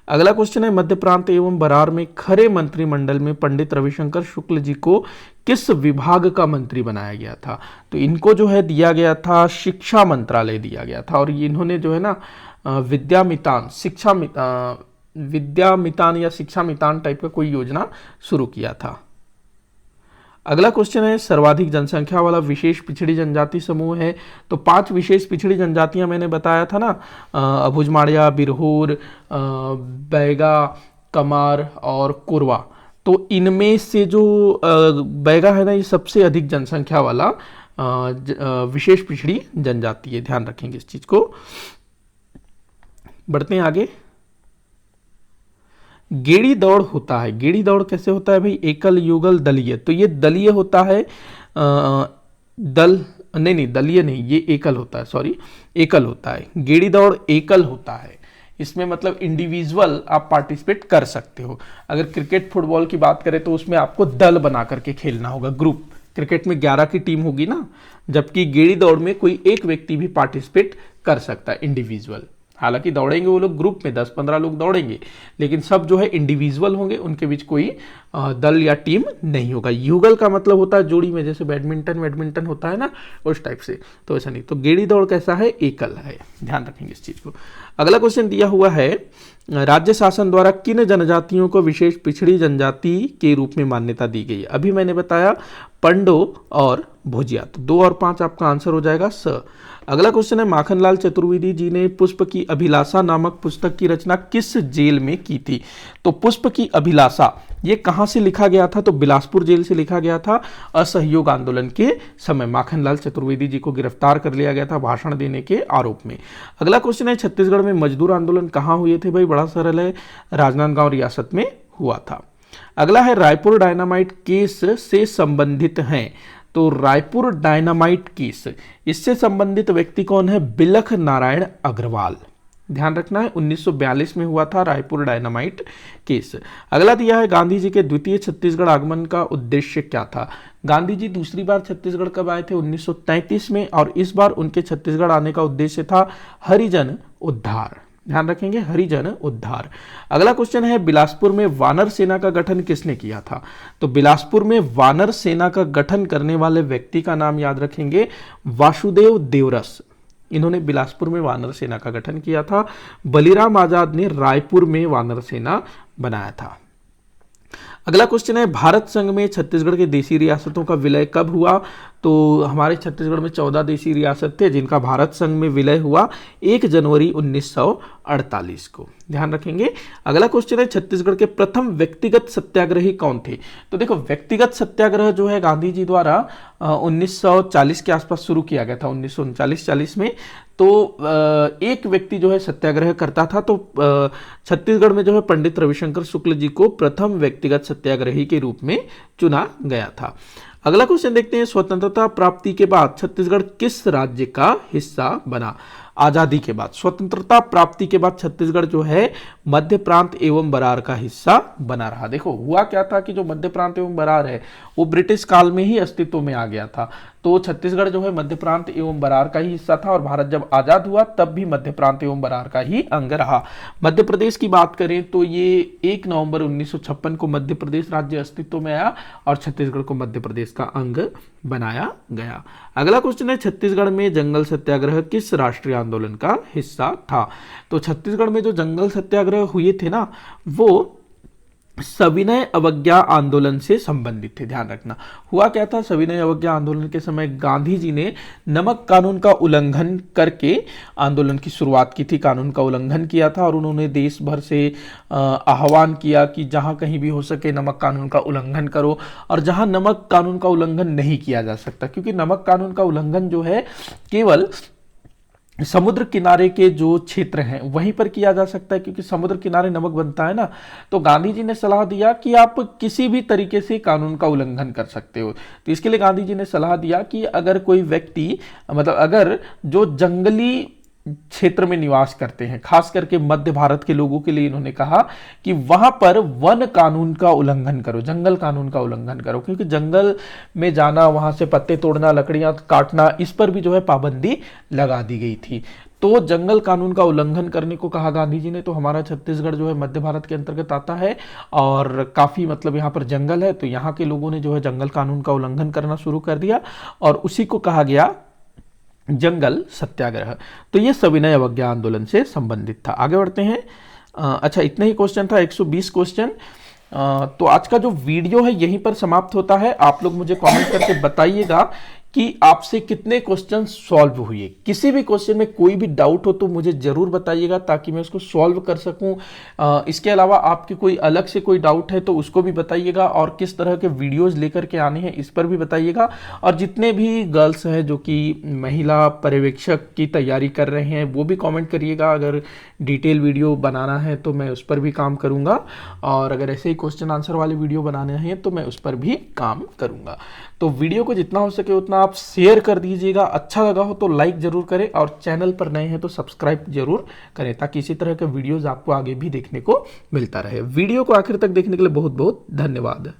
अगला क्वेश्चन है मध्य प्रांत एवं बरार में खरे मंत्रिमंडल में पंडित रविशंकर शुक्ल जी को किस विभाग का मंत्री बनाया गया था। तो इनको जो है दिया गया था शिक्षा मंत्रालय दिया गया था, और इन्होंने जो है ना विद्यामितान या शिक्षा मितान टाइप का कोई योजना शुरू किया था। अगला क्वेश्चन है सर्वाधिक जनसंख्या वाला विशेष पिछड़ी जनजाति समूह है। तो 5 विशेष पिछड़ी जनजातियां मैंने बताया था ना, अबुझमाड़िया, बिरहोर, बैगा, कमार और कोरवा। तो इनमें से जो बैगा है ना, ये सबसे अधिक जनसंख्या वाला विशेष पिछड़ी जनजाति है, ध्यान रखेंगे इस चीज को। बढ़ते हैं आगे। गेड़ी दौड़ होता है, गेड़ी दौड़ कैसे होता है भाई, एकल, युगल, दलीय। तो ये दलीय होता है, दलीय नहीं, ये एकल होता है, सॉरी एकल होता है। गेड़ी दौड़ एकल होता है, इसमें मतलब इंडिविजुअल आप पार्टिसिपेट कर सकते हो। अगर क्रिकेट फुटबॉल की बात करें तो उसमें आपको दल बना करके खेलना होगा, ग्रुप। क्रिकेट में 11 की टीम होगी ना, जबकि गेड़ी दौड़ में कोई एक व्यक्ति भी पार्टिसिपेट कर सकता है, इंडिविजुअल। हालांकि दौड़ेंगे वो लोग ग्रुप में, 10-15 लोग दौड़ेंगे, लेकिन सब जो है इंडिविजुअल होंगे, उनके बीच कोई दल या टीम नहीं होगा। युगल का मतलब होता है जोड़ी में, जैसे बैडमिंटन होता है ना, उस टाइप से। तो ऐसा नहीं। तो गेड़ी दौड़ कैसा है, एकल है, ध्यान रखेंगे इस चीज को। अगला क्वेश्चन दिया हुआ है राज्य शासन द्वारा किन जनजातियों को विशेष पिछड़ी जनजाति के रूप में मान्यता दी गई है। अभी मैंने बताया पंडो और भुजिया, तो 2 और 5 आपका आंसर हो जाएगा स। अगला क्वेश्चन है माखनलाल चतुर्वेदी जी ने पुष्प की अभिलाषा नामक पुस्तक की रचना किस जेल में की थी। तो पुष्प की अभिलाषा ये कहां से लिखा गया था, तो बिलासपुर जेल से लिखा गया था। असहयोग आंदोलन के समय माखनलाल चतुर्वेदी जी को गिरफ्तार कर लिया गया था भाषण देने के आरोप में। अगला क्वेश्चन है छत्तीसगढ़ में मजदूर आंदोलन कहां हुए थे भाई, बड़ा सरल है, राजनांदगांव रियासत में हुआ था। अगला है रायपुर डायनामाइट केस से संबंधित हैं। तो रायपुर डायनामाइट केस, इससे संबंधित व्यक्ति कौन है, बिलख नारायण अग्रवाल। ध्यान रखना है 1942 में हुआ था रायपुर डायनामाइट केस। अगला दिया है गांधी जी के द्वितीय छत्तीसगढ़ आगमन का उद्देश्य क्या था। गांधी जी दूसरी बार छत्तीसगढ़ कब आए थे, 1933 में, और इस बार उनके छत्तीसगढ़ आने का उद्देश्य था हरिजन उद्धार। ध्यान रखेंगे, हरिजन उद्धार। अगला क्वेश्चन है बिलासपुर में वानर सेना का गठन किसने किया था। तो बिलासपुर में वानर सेना का गठन करने वाले व्यक्ति का नाम याद रखेंगे, वासुदेव देवरस। इन्होंने बिलासपुर में वानर सेना का गठन किया था। बलीराम आजाद ने रायपुर में वानर सेना बनाया था। अगला क्वेश्चन है, भारत संघ में छत्तीसगढ़ के देशी रियासतों का विलय कब हुआ? तो हमारे छत्तीसगढ़ में 14 देशी रियासत थे जिनका भारत संघ में विलय हुआ 1 जनवरी 1948 को। ध्यान रखेंगे। अगला क्वेश्चन है, छत्तीसगढ़ के प्रथम व्यक्तिगत सत्याग्रही कौन थे? तो देखो, व्यक्तिगत सत्याग्रह जो है गांधी जी द्वारा 1940 के आसपास शुरू किया गया था, 1939-40 में। तो एक व्यक्ति जो है सत्याग्रह करता था, तो छत्तीसगढ़ में जो है पंडित रविशंकर शुक्ल जी को प्रथम व्यक्तिगत सत्याग्रही के रूप में चुना गया था। अगला क्वेश्चन देखते हैं, स्वतंत्रता प्राप्ति के बाद छत्तीसगढ़ किस राज्य का हिस्सा बना? आजादी के बाद, स्वतंत्रता प्राप्ति के बाद छत्तीसगढ़ जो है मध्य प्रांत एवं बरार का हिस्सा बना रहा। देखो, हुआ क्या था कि जो मध्य प्रांत एवं बरार है वो ब्रिटिश काल में ही अस्तित्व में आ गया था, तो छत्तीसगढ़ जो है मध्य प्रांत एवं बरार का ही हिस्सा था और भारत जब आजाद हुआ तब भी मध्य प्रांत एवं बरार का ही अंग रहा। मध्य प्रदेश की बात करें तो ये 1 नवंबर 1956 को मध्य प्रदेश राज्य अस्तित्व में आया और छत्तीसगढ़ को मध्य प्रदेश का अंग बनाया गया। अगला क्वेश्चन है, छत्तीसगढ़ में जंगल सत्याग्रह किस राष्ट्रीय आंदोलन का हिस्सा था? तो छत्तीसगढ़ में जो जंगल सत्याग्रह हुए थे ना, वो सविनय अवज्ञा आंदोलन से संबंधित थे। ध्यान रखना, हुआ क्या था, सविनय अवज्ञा आंदोलन के समय गांधी जी ने नमक कानून का उल्लंघन करके आंदोलन की शुरुआत की थी, कानून का उल्लंघन किया था और उन्होंने देश भर से आह्वान किया कि जहां कहीं भी हो सके नमक कानून का उल्लंघन करो, और जहां नमक कानून का उल्लंघन नहीं किया जा सकता, क्योंकि नमक कानून का उल्लंघन जो है केवल समुद्र किनारे के जो क्षेत्र हैं वहीं पर किया जा सकता है, क्योंकि समुद्र किनारे नमक बनता है ना। तो गांधी जी ने सलाह दिया कि आप किसी भी तरीके से कानून का उल्लंघन कर सकते हो। तो इसके लिए गांधी जी ने सलाह दिया कि अगर कोई व्यक्ति, मतलब अगर जो जंगली क्षेत्र में निवास करते हैं, खास करके मध्य भारत के लोगों के लिए इन्होंने कहा कि वहां पर वन कानून का उल्लंघन करो, जंगल कानून का उल्लंघन करो, क्योंकि जंगल में जाना, वहां से पत्ते तोड़ना, लकड़ियां काटना, इस पर भी जो है पाबंदी लगा दी गई थी। तो जंगल कानून का उल्लंघन करने को कहा गांधी जी ने। तो हमारा छत्तीसगढ़ जो है मध्य भारत के अंतर्गत आता है और काफी मतलब यहाँ पर जंगल है, तो यहाँ के लोगों ने जो है जंगल कानून का उल्लंघन करना शुरू कर दिया और उसी को कहा गया जंगल सत्याग्रह। तो ये सविनय अवज्ञा आंदोलन से संबंधित था। आगे बढ़ते हैं। अच्छा, इतना ही क्वेश्चन था, 120 क्वेश्चन। तो आज का जो वीडियो है यहीं पर समाप्त होता है। आप लोग मुझे कमेंट करके बताइएगा कि आपसे कितने क्वेश्चन सॉल्व हुए। किसी भी क्वेश्चन में कोई भी डाउट हो तो मुझे जरूर बताइएगा ताकि मैं उसको सॉल्व कर सकूं। इसके अलावा आपके कोई अलग से कोई डाउट है तो उसको भी बताइएगा और किस तरह के वीडियोस लेकर के आने हैं इस पर भी बताइएगा। और जितने भी गर्ल्स हैं जो कि महिला पर्यवेक्षक की तैयारी कर रहे हैं वो भी कॉमेंट करिएगा। अगर डिटेल वीडियो बनाना है तो मैं उस पर भी काम करूँगा, और अगर ऐसे ही क्वेश्चन आंसर वाले वीडियो बनाने हैं तो मैं उस पर भी काम करूँगा। तो वीडियो को जितना हो सके उतना आप शेयर कर दीजिएगा। अच्छा लगा हो तो लाइक जरूर करें और चैनल पर नए हैं तो सब्सक्राइब जरूर करें ताकि इसी तरह के वीडियोस आपको आगे भी देखने को मिलता रहे। वीडियो को आखिर तक देखने के लिए बहुत बहुत धन्यवाद।